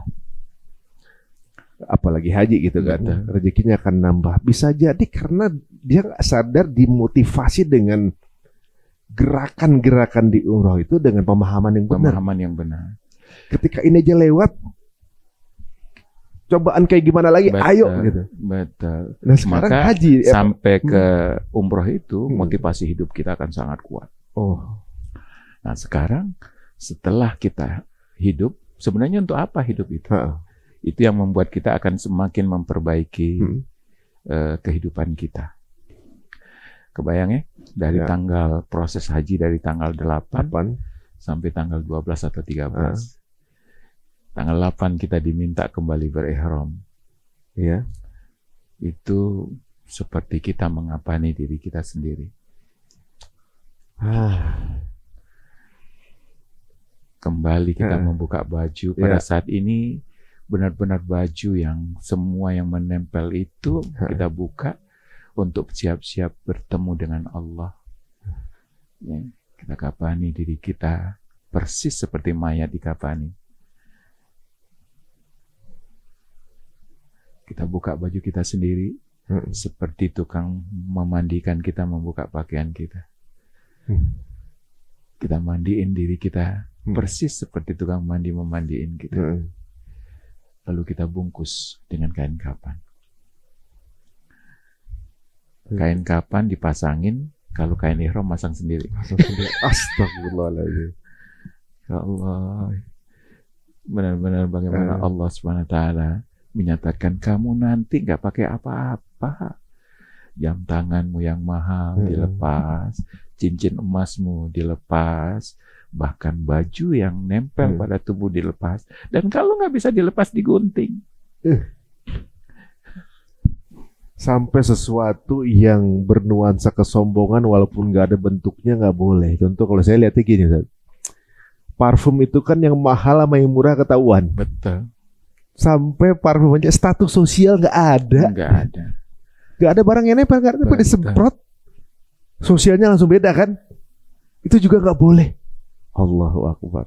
Apalagi haji gitu kan. Rezekinya akan nambah. Bisa jadi karena dia nggak sadar dimotivasi dengan gerakan-gerakan di umroh itu dengan pemahaman yang benar. Pemahaman yang benar. Ketika ini aja lewat, cobaan kayak gimana lagi? Betul, ayo gitu. Betul. Nah sekarang Maka haji sampai ke umroh itu motivasi hidup kita akan sangat kuat. Oh. Nah sekarang setelah kita hidup, sebenarnya untuk apa hidup itu? Itu yang membuat kita akan semakin memperbaiki kehidupan kita. Kebayang ya? Dari tanggal proses haji dari tanggal 8 sampai tanggal 12 atau 13. Tanggal 8 kita diminta kembali berihram. Iya. Itu seperti kita mengapani diri kita sendiri. Kembali kita membuka baju. Pada saat ini benar-benar baju yang semua yang menempel itu kita buka untuk siap-siap bertemu dengan Allah. Ya, kita kapani diri kita persis seperti mayat dikapani. Kita buka baju kita sendiri seperti tukang memandikan kita membuka pakaian kita. Kita mandiin diri kita persis seperti tukang mandi memandiin kita. Lalu kita bungkus dengan kain kapan. Kain kapan dipasangin, kalau kain ihram masang sendiri. Astagfirullahaladzim. Ya Allah. Benar-benar bagaimana Allah SWT menyatakan kamu nanti nggak pakai apa-apa. Jam tanganmu yang mahal dilepas, cincin emasmu dilepas, bahkan baju yang nempel pada tubuh dilepas. Dan kalau nggak bisa dilepas, digunting. Sampai sesuatu yang bernuansa kesombongan walaupun nggak ada bentuknya nggak boleh. Contoh kalau saya lihatnya gini, Ustaz. Parfum itu kan yang mahal sama yang murah ketahuan. Betul. Sampai parfumnya status sosial nggak ada. Nggak ada. Nggak ada barang yang nempel, nggak ada, tapi disemprot. Sosialnya langsung beda kan? Itu juga nggak boleh. Allahu Akbar.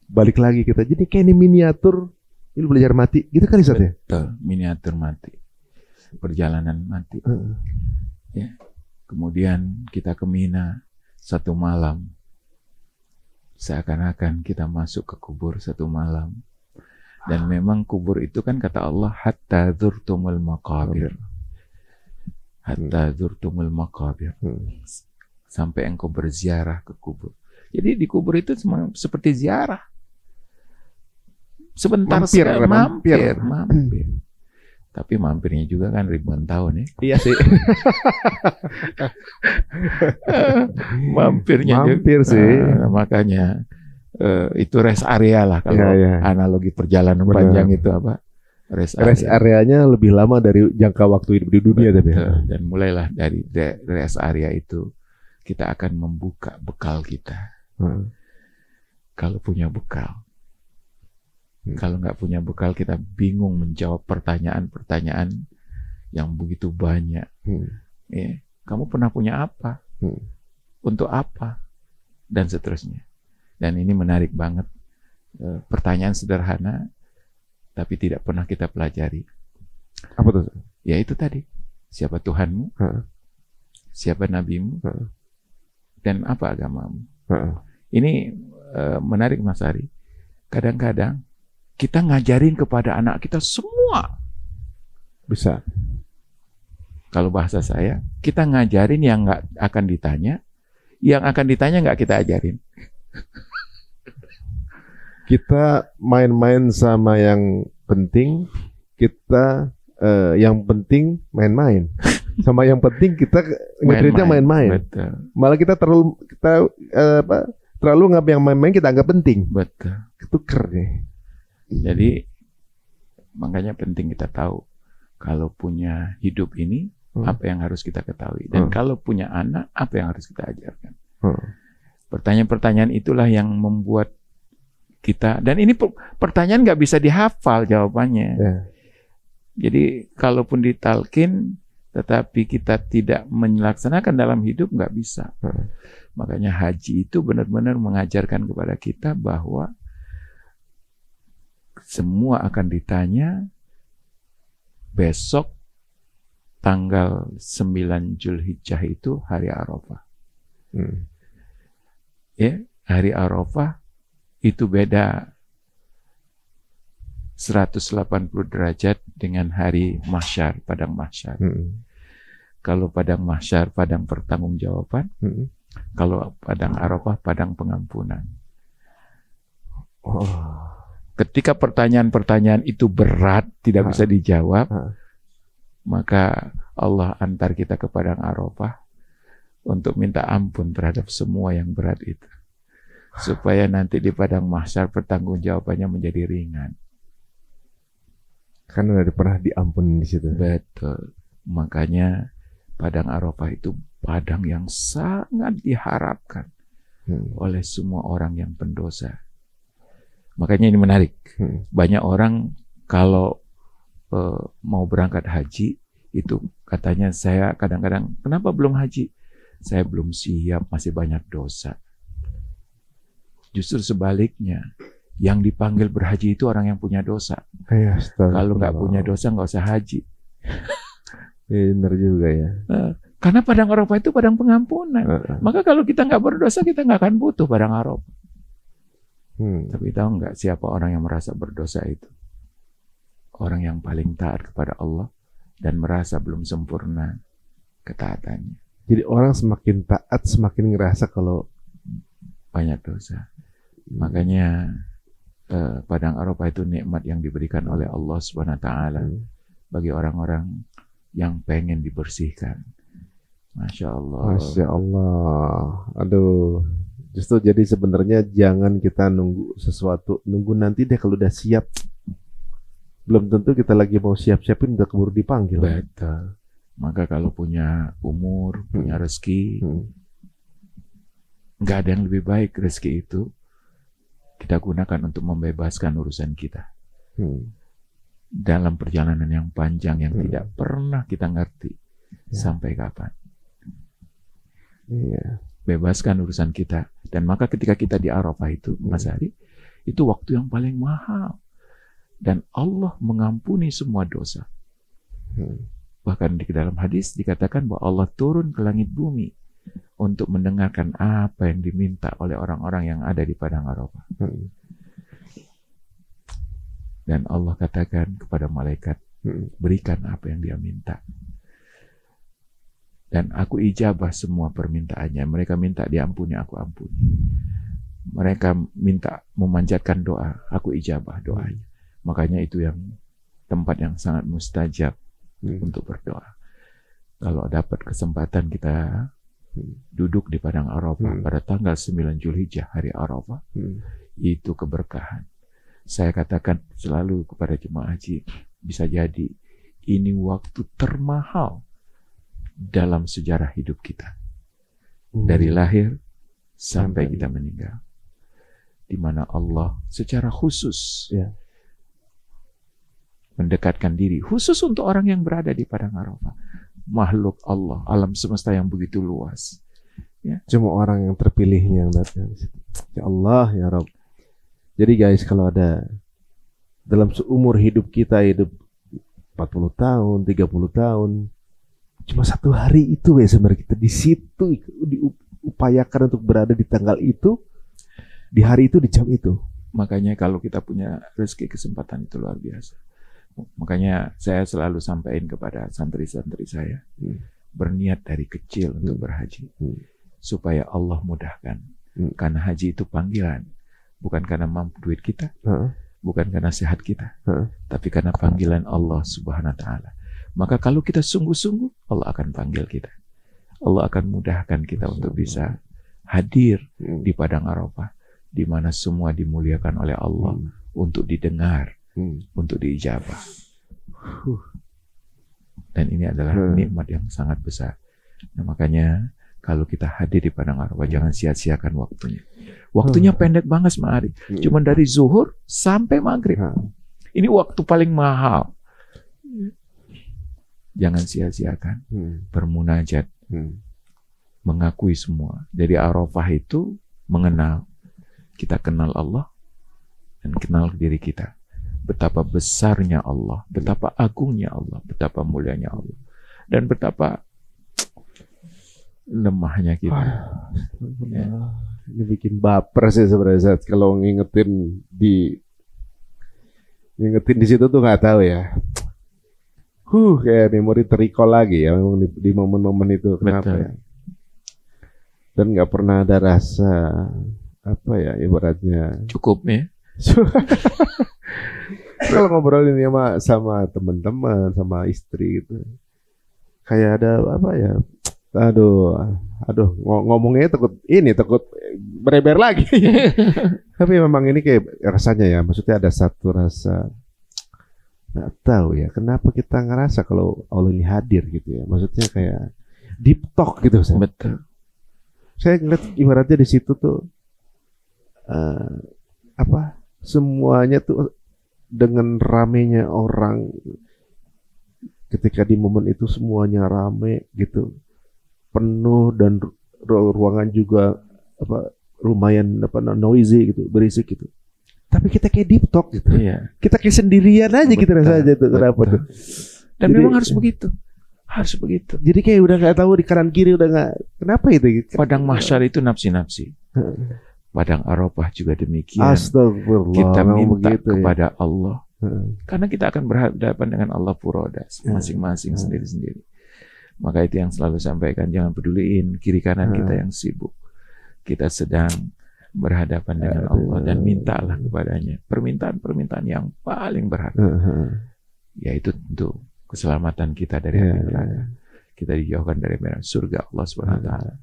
Balik lagi kita. Jadi kayak ini miniatur, ini belajar mati. Gitu kan Ustaz ya? Betul, miniatur mati. Perjalanan mati. Ya. Kemudian kita ke Mina satu malam. Seakan-akan kita masuk ke kubur satu malam. Dan memang kubur itu kan kata Allah, hatta dzurtumul maqabir. Hatta dzurtumul maqabir. Sampai engkau berziarah ke kubur. Jadi di kubur itu seperti ziarah. Sebentar mampir. Tapi mampirnya juga kan ribuan tahun ya. Iya sih. Mampir sih. Makanya itu rest area lah kalau analogi perjalanan panjang itu apa? Rest areanya lebih lama dari jangka waktu hidup di dunia. Dan mulailah dari rest area itu kita akan membuka bekal kita. Kalau punya bekal. Kalau nggak punya bekal, kita bingung menjawab pertanyaan-pertanyaan yang begitu banyak. Ya, kamu pernah punya apa? Untuk apa? Dan seterusnya. Dan ini menarik banget. Pertanyaan sederhana, tapi tidak pernah kita pelajari. Apa tuh? Ya itu tadi. Siapa Tuhanmu? Siapa nabimu? Dan apa agamamu? Ini menarik Mas Ari. Kadang-kadang kita ngajarin kepada anak kita semua. Bisa. Kalau bahasa saya, kita ngajarin yang nggak akan ditanya, yang akan ditanya nggak kita ajarin. Kita main-main sama yang penting, kita yang penting main-main. Sama yang penting kita ngajarinnya main-main. Malah kita terlalu nggak yang main-main kita anggap penting. Betul. Ketuker nih. Jadi makanya penting kita tahu kalau punya hidup ini apa yang harus kita ketahui, dan kalau punya anak apa yang harus kita ajarkan. Pertanyaan-pertanyaan itulah yang membuat kita, dan ini pertanyaan nggak bisa dihafal jawabannya. Jadi kalaupun ditalkin tetapi kita tidak melaksanakan dalam hidup nggak bisa. Makanya haji itu benar-benar mengajarkan kepada kita bahwa semua akan ditanya besok tanggal 9 Zulhijjah itu hari Arafah. Ya, hari Arafah itu beda 180 derajat dengan hari mahsyar, padang mahsyar. Kalau padang mahsyar, padang pertanggungjawaban. Kalau padang Arafah, padang pengampunan. Ketika pertanyaan-pertanyaan itu berat, tidak bisa dijawab, maka Allah antar kita ke padang Arafah untuk minta ampun terhadap semua yang berat itu. Supaya nanti di padang mahsyar pertanggungjawabannya menjadi ringan. Karena udah pernah diampuni di situ. Betul. Makanya padang Arafah itu padang yang sangat diharapkan oleh semua orang yang pendosa. Makanya ini menarik. Banyak orang kalau mau berangkat haji itu katanya, saya kadang-kadang, kenapa belum haji? Saya belum siap, masih banyak dosa. Justru sebaliknya, yang dipanggil berhaji itu orang yang punya dosa. Kalau nggak punya dosa nggak usah haji. Benar juga ya. Karena padang Arafah itu padang pengampunan. Maka kalau kita nggak berdosa, kita nggak akan butuh padang Arafah. Tapi tahu nggak siapa orang yang merasa berdosa itu? Orang yang paling taat kepada Allah dan merasa belum sempurna ketaatannya. Jadi orang semakin taat semakin ngerasa kalau banyak dosa. Makanya padang Arafah itu nikmat yang diberikan oleh Allah Subhanahu wa taala bagi orang-orang yang pengen dibersihkan. Masya Allah. Masya Allah. Aduh. Justru jadi sebenarnya jangan kita nunggu sesuatu, nunggu nanti deh kalau udah siap. Belum tentu kita lagi mau siap-siapin udah keburu dipanggil. Betul. Maka kalau punya umur, punya rezeki, nggak ada yang lebih baik rezeki itu kita gunakan untuk membebaskan urusan kita. Dalam perjalanan yang panjang yang tidak pernah kita ngerti sampai kapan. Bebaskan urusan kita. Dan maka ketika kita di Arafah itu, Mas Ari, itu waktu yang paling mahal. Dan Allah mengampuni semua dosa. Bahkan di dalam hadis dikatakan bahwa Allah turun ke langit bumi untuk mendengarkan apa yang diminta oleh orang-orang yang ada di padang Arafah. Dan Allah katakan kepada malaikat, berikan apa yang dia minta. Dan aku ijabah semua permintaannya. Mereka minta diampuni, aku ampuni. Mereka minta memanjatkan doa, aku ijabah doanya. Makanya itu yang tempat yang sangat mustajab untuk berdoa. Kalau dapat kesempatan kita duduk di padang Arafah pada tanggal 9 Zulhijjah, hari Arafah, itu keberkahan. Saya katakan selalu kepada jemaah haji, bisa jadi ini waktu termahal dalam sejarah hidup kita. Dari lahir sampai kita meninggal. Di mana Allah secara khusus mendekatkan diri. Khusus untuk orang yang berada di padang Arafah. Makhluk Allah, alam semesta yang begitu luas. Cuma orang yang terpilihnya yang datang. Ya Allah, ya Rabb. Jadi guys, kalau ada dalam seumur hidup kita, hidup 40 tahun, 30 tahun, cuma satu hari itu ya sebenarnya kita di situ diupayakan untuk berada di tanggal itu, di hari itu, di jam itu. Makanya kalau kita punya rezeki kesempatan itu luar biasa. Makanya saya selalu sampaikan kepada santri-santri saya, berniat dari kecil untuk berhaji, supaya Allah mudahkan. Karena haji itu panggilan, bukan karena mampu duit kita, bukan karena sehat kita, tapi karena panggilan Allah Subhanahu wa taala. Maka kalau kita sungguh-sungguh, Allah akan panggil kita. Allah akan mudahkan kita untuk bisa hadir di padang Arafah, di mana semua dimuliakan oleh Allah untuk didengar, untuk diijabah. Dan ini adalah nikmat yang sangat besar. Nah, makanya kalau kita hadir di padang Arafah, jangan sia-siakan waktunya. Waktunya pendek banget, Mas Ari. Cuma dari zuhur sampai maghrib. Ini waktu paling mahal. Jangan sia-siakan. Bermunajat. Mengakui semua. Dari Arafah itu mengenal. Kita kenal Allah dan kenal diri kita. Betapa besarnya Allah, betapa agungnya Allah, betapa mulianya Allah. dan betapa lemahnya kita. Ya. Ini bikin baper sih sebenarnya kalau ngingetin di situ tuh nggak tahu ya. Kayak memori terrecall lagi ya di momen-momen itu. Kenapa ya? Dan nggak pernah ada rasa apa ya ibaratnya cukup ya. Kalau ngobrolin sama teman-teman, sama istri gitu, kayak ada apa ya? Aduh, ngomongnya takut bereber lagi. Tapi memang ini kayak rasanya ya, maksudnya ada satu rasa nggak tahu ya, kenapa kita ngerasa kalau Allah ini hadir gitu ya. Maksudnya kayak deep talk gitu. Betul. Saya ngeliat ibaratnya di situ tuh semuanya tuh dengan ramenya orang ketika di momen itu semuanya rame gitu, penuh dan ruangan juga lumayan noisy gitu, berisik gitu. Tapi kita kayak deep talk gitu. Iya. Kita kayak sendirian aja gitu rasanya tuh. Kenapa tuh? Dan jadi, memang harus begitu. Harus begitu. Jadi kayak udah nggak tahu di kanan kiri udah nggak. Kenapa itu? Padang mahsyar itu nafsi-nafsi. Padang Arafah juga demikian. Astagfirullah. Kita minta begitu, kepada Allah. Karena kita akan berhadapan dengan Allah furoda masing-masing sendiri-sendiri. Maka itu yang selalu sampaikan, jangan peduliin kiri kanan kita yang sibuk. Kita sedang berhadapan dengan Allah dan mintalah kepadanya permintaan-permintaan yang paling berharga, yaitu untuk keselamatan kita dari api neraka. Kita dijauhkan dari surga Allah Subhanahu wa taala.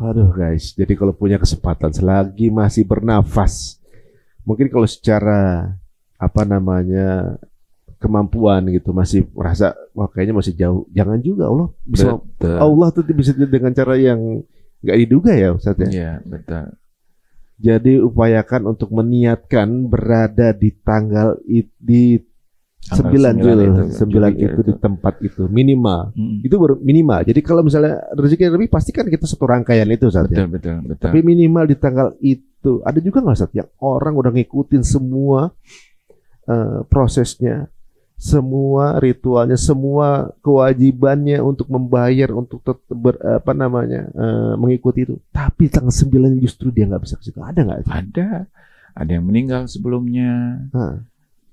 Aduh guys, jadi kalau punya kesempatan selagi masih bernafas, mungkin kalau secara kemampuan gitu masih merasa wah kayaknya masih jauh, jangan juga Allah tuh bisa dengan cara yang nggak diduga ya Ustaz ya. Iya, betul. Jadi upayakan untuk meniatkan berada di tanggal di 9 Juli, 9 itu di tempat itu minimal. Itu baru minimal. Jadi kalau misalnya rezeki lebih pasti kan kita satu rangkaian itu Ustaz ya. Betul. Tapi minimal di tanggal itu. Ada juga nggak Ustaz yang orang udah ngikutin semua prosesnya, semua ritualnya, semua kewajibannya untuk membayar, untuk mengikuti itu. Tapi tanggal 9 justru dia nggak bisa ke situ. Ada nggak? Ada yang meninggal sebelumnya,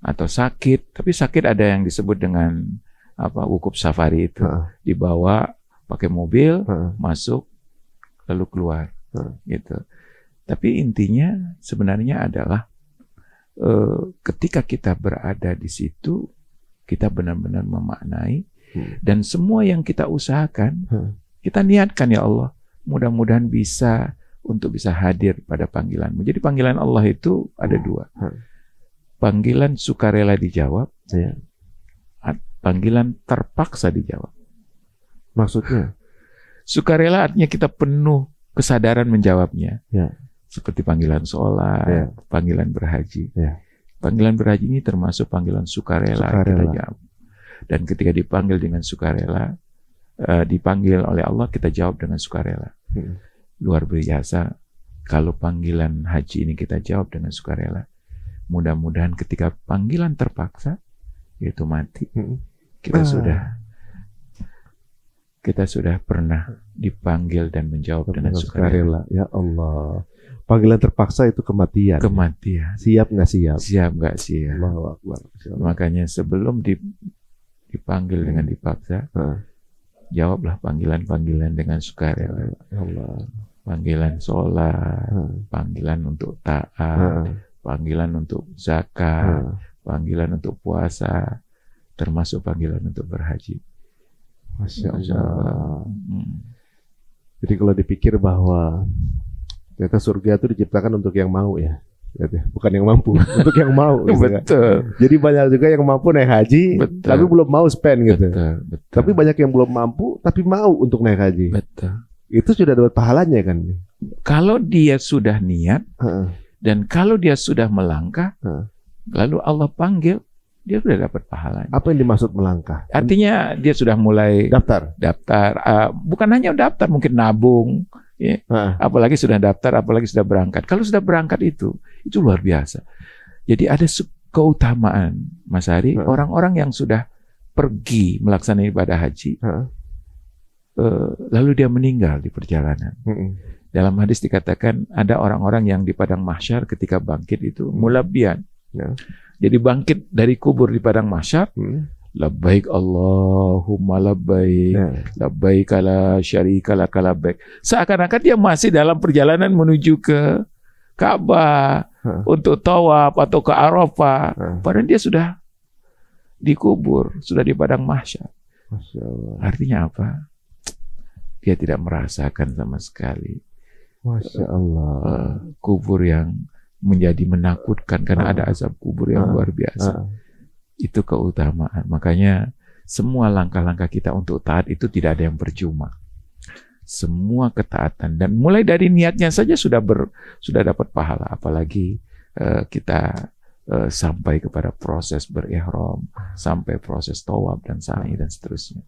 atau sakit. Tapi sakit ada yang disebut dengan wukuf safari itu. Dibawa pakai mobil, masuk, lalu keluar, gitu. Tapi intinya sebenarnya adalah ketika kita berada di situ, kita benar-benar memaknai dan semua yang kita usahakan, kita niatkan ya Allah, mudah-mudahan bisa hadir pada panggilanmu. Jadi panggilan Allah itu ada dua. Panggilan sukarela dijawab, panggilan terpaksa dijawab. Maksudnya? Sukarela artinya kita penuh kesadaran menjawabnya. Seperti panggilan sholat, panggilan berhaji. Panggilan berhaji ini termasuk panggilan sukarela. Kita jawab. Dan ketika dipanggil dengan sukarela, dipanggil oleh Allah, kita jawab dengan sukarela. Luar biasa kalau panggilan haji ini kita jawab dengan sukarela. Mudah-mudahan ketika panggilan terpaksa, yaitu mati, kita sudah pernah dipanggil dan menjawab dengan sukarela. Ya Allah. Panggilan terpaksa itu kematian. Siap nggak siap? Siap nggak siap. Allahu Akbar. Makanya sebelum dipanggil dengan dipaksa, jawablah panggilan-panggilan dengan sukarela. Allah. Panggilan sholat, panggilan untuk taat, panggilan untuk zakat, panggilan untuk puasa, termasuk panggilan untuk berhaji. Masya Allah. Jadi kalau dipikir bahwa ternyata surga itu diciptakan untuk yang mau ya, bukan yang mampu, untuk yang mau. Gitu. Betul. Jadi banyak juga yang mampu naik haji, tapi belum mau spend gitu. Betul. Tapi banyak yang belum mampu, tapi mau untuk naik haji. Betul. Itu sudah dapat pahalanya kan? Kalau dia sudah niat dan kalau dia sudah melangkah, lalu Allah panggil, dia sudah dapat pahalanya. Apa yang dimaksud melangkah? Artinya dia sudah mulai daftar. Bukan hanya daftar, mungkin nabung. Ya. Apalagi sudah daftar, apalagi sudah berangkat. Kalau sudah berangkat itu luar biasa. Jadi ada keutamaan, Mas Hari, orang-orang yang sudah pergi melaksanakan ibadah haji, lalu dia meninggal di perjalanan. Dalam hadis dikatakan ada orang-orang yang di padang mahsyar ketika bangkit itu mulabbian. Jadi bangkit dari kubur di padang mahsyar, labbaik Allahumma labbaik, labbaik la syarika lak labbaik. Seakan-akan dia masih dalam perjalanan menuju ke Ka'bah untuk tawaf atau ke Arafah. Padahal dia sudah dikubur, sudah di padang mahsyar. Masya Allah. Artinya apa? Dia tidak merasakan sama sekali Masya Allah. kubur yang menjadi menakutkan karena ada azab kubur yang luar biasa. Itu keutamaan. Makanya semua langkah-langkah kita untuk taat itu tidak ada yang percuma. Semua ketaatan dan mulai dari niatnya saja sudah dapat pahala. Apalagi kita sampai kepada proses berihram, sampai proses tawaf dan sa'i dan seterusnya.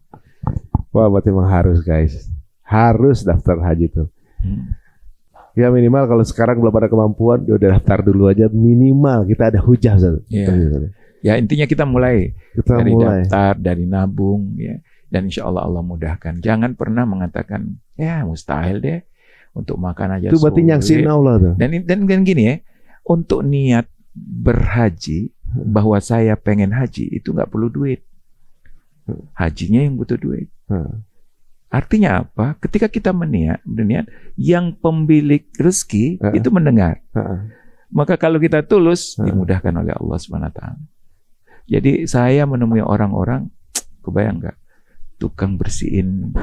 Wah, berarti memang harus guys. Harus daftar haji tuh. Ya minimal kalau sekarang belum ada kemampuan, udah daftar dulu aja, minimal kita ada hujah. Ya intinya kita mulai dari daftar, dari nabung, ya, dan insya Allah Allah mudahkan. Jangan pernah mengatakan ya mustahil deh untuk makan aja. Itu berarti nyangsiin Allah tuh. Dan gini ya, untuk niat berhaji bahwa saya pengen haji itu nggak perlu duit. Hajinya yang butuh duit. Artinya apa? Ketika kita berniat, yang pemilik rezeki itu mendengar. Maka kalau kita tulus, dimudahkan oleh Allah SWT. Jadi saya menemui orang-orang, kebayang nggak? Tukang bersihin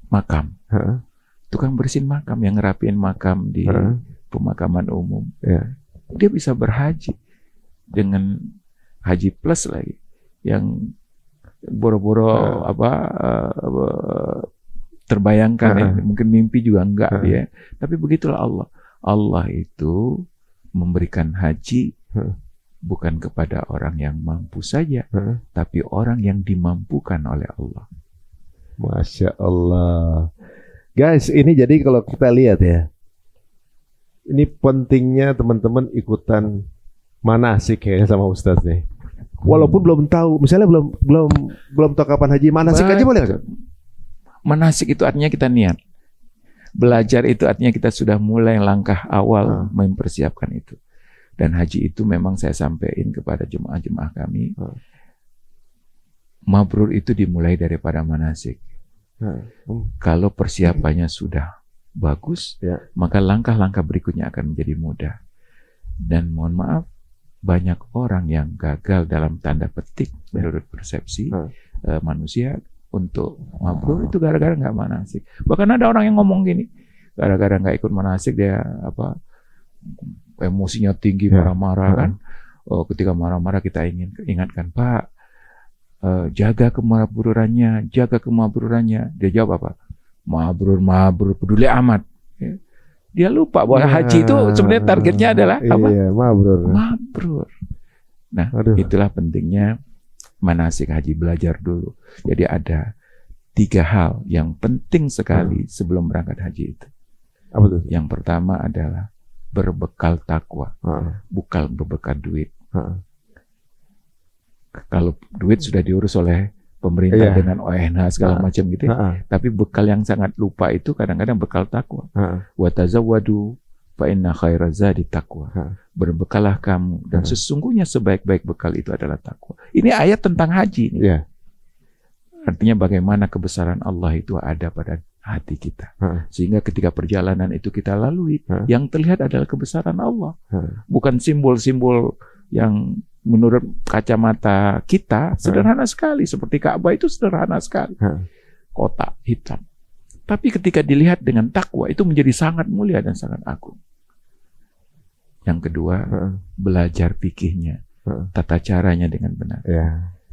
makam. Tukang bersihin makam, yang ngerapiin makam di pemakaman umum. Dia bisa berhaji dengan haji plus lagi. Yang boro-boro terbayangkan ya. Mungkin mimpi juga enggak ya. Tapi begitulah Allah. Allah itu memberikan haji bukan kepada orang yang mampu saja, tapi orang yang dimampukan oleh Allah. Masya Allah. Guys, ini jadi kalau kita lihat ya, ini pentingnya teman-teman ikutan manasik ya sama Ustadz nih. Walaupun belum tahu, misalnya belum tahu kapan haji, manasik aja boleh nggak? Manasik itu artinya kita niat. Belajar itu artinya kita sudah mulai langkah awal mempersiapkan itu. Dan haji itu memang saya sampaikan kepada jemaah-jemaah kami. Mabrur itu dimulai daripada manasik. Kalau persiapannya sudah bagus, maka langkah-langkah berikutnya akan menjadi mudah. Dan mohon maaf, banyak orang yang gagal dalam tanda petik menurut persepsi manusia untuk mabrur itu gara-gara nggak manasik. Bahkan ada orang yang ngomong gini, gara-gara nggak ikut manasik dia emosinya tinggi, marah-marah kan. Ketika marah-marah kita ingatkan, Pak, jaga kemabrurannya, jaga kemabrurannya. Dia jawab apa? Mabrur, peduli amat. Dia lupa bahwa haji itu sebenarnya targetnya adalah apa? Iya, mabrur. Nah, itulah pentingnya manasik haji, belajar dulu. Jadi ada 3 hal yang penting sekali sebelum berangkat haji itu. Apa tuh? Yang pertama adalah berbekal takwa, bukan berbekal duit. Kalau duit sudah diurus oleh pemerintah dengan ONH segala macam gitu. Tapi bekal yang sangat lupa itu kadang-kadang bekal takwa. Wa tazawwadu fa inna khairaz zadi taqwa. Berbekalah kamu dan sesungguhnya sebaik-baik bekal itu adalah takwa. Ini ayat tentang haji ini. Artinya bagaimana kebesaran Allah itu ada pada hati kita. Sehingga ketika perjalanan itu kita lalui, yang terlihat adalah kebesaran Allah. Bukan simbol-simbol yang menurut kacamata kita sederhana sekali, seperti Ka'bah itu sederhana sekali, kotak hitam. Tapi ketika dilihat dengan takwa itu menjadi sangat mulia dan sangat agung. Yang kedua, belajar fikihnya, tata caranya dengan benar.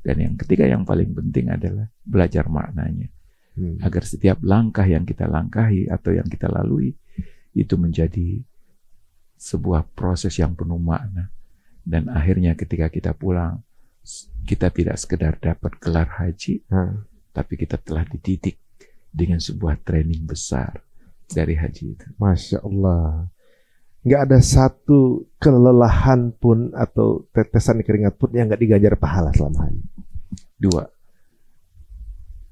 Dan yang ketiga yang paling penting adalah belajar maknanya, agar setiap langkah yang kita langkahi atau yang kita lalui itu menjadi sebuah proses yang penuh makna. Dan akhirnya ketika kita pulang, kita tidak sekedar dapat gelar haji, tapi kita telah dididik dengan sebuah training besar dari haji itu. Masya Allah. nggak ada satu kelelahan pun atau tetesan keringat pun yang nggak diganjar pahala selama haji. 2,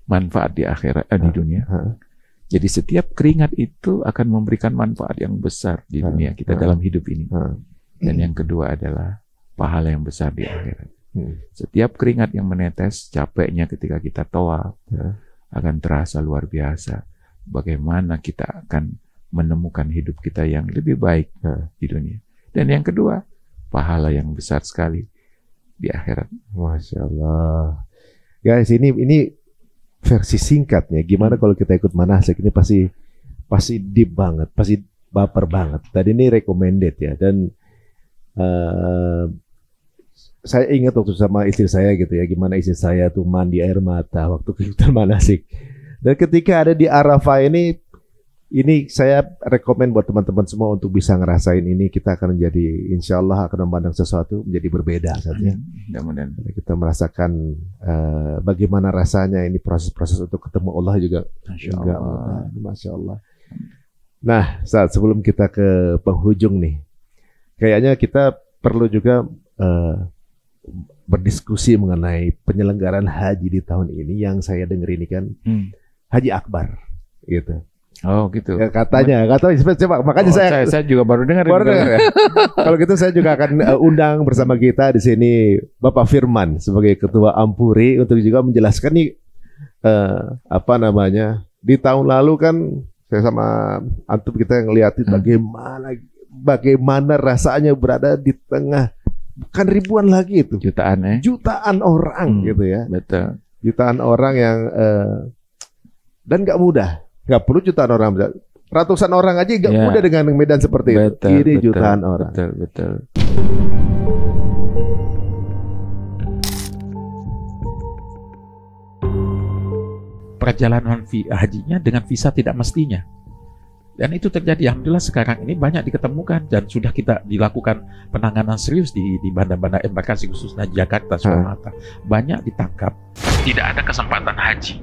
manfaat di akhirat, di dunia. Jadi setiap keringat itu akan memberikan manfaat yang besar di dunia kita dalam hidup ini. Dan yang kedua adalah pahala yang besar di akhirat. Setiap keringat yang menetes, capeknya ketika kita tawaf akan terasa luar biasa. Bagaimana kita akan menemukan hidup kita yang lebih baik di dunia. Dan yang kedua, pahala yang besar sekali di akhirat. Masya Allah. Guys, ini versi singkatnya. Gimana kalau kita ikut manasik? Ini pasti deep banget, pasti baper banget. Tadi ini recommended ya. Dan saya ingat waktu sama istri saya gitu ya, gimana istri saya tuh mandi air mata waktu kegiatan manasik. Dan ketika ada di Arafah ini saya rekomen buat teman-teman semua untuk bisa ngerasain ini. Kita akan menjadi, insya Allah akan memandang sesuatu menjadi berbeda saja. Mudah-mudahan kita merasakan bagaimana rasanya ini proses-proses untuk ketemu Allah juga. Masya Allah. Nah, saat sebelum kita ke penghujung nih, kayaknya kita perlu juga berdiskusi mengenai penyelenggaraan haji di tahun ini. Yang saya dengar ini kan Haji Akbar, gitu. Oh gitu. Ya, katanya coba makanya saya juga baru dengar. Ya. Kalau gitu saya juga akan undang bersama kita di sini Bapak Firman sebagai Ketua Ampuri untuk juga menjelaskan nih di tahun lalu kan saya sama antum kita ngeliatin bagaimana rasanya berada di tengah bukan ribuan lagi itu jutaan orang gitu ya. Betul. Jutaan orang yang dan nggak mudah. Nggak perlu jutaan orang, ratusan orang aja nggak mudah dengan medan seperti itu. Ini jutaan orang. Betul. Perjalanan hajinya dengan visa tidak mestinya. Dan itu terjadi. Alhamdulillah sekarang ini banyak diketemukan dan sudah kita dilakukan penanganan serius di bandar-bandar embarkasi khususnya Jakarta, Soekarno-Hatta. Banyak ditangkap. Tidak ada kesempatan haji.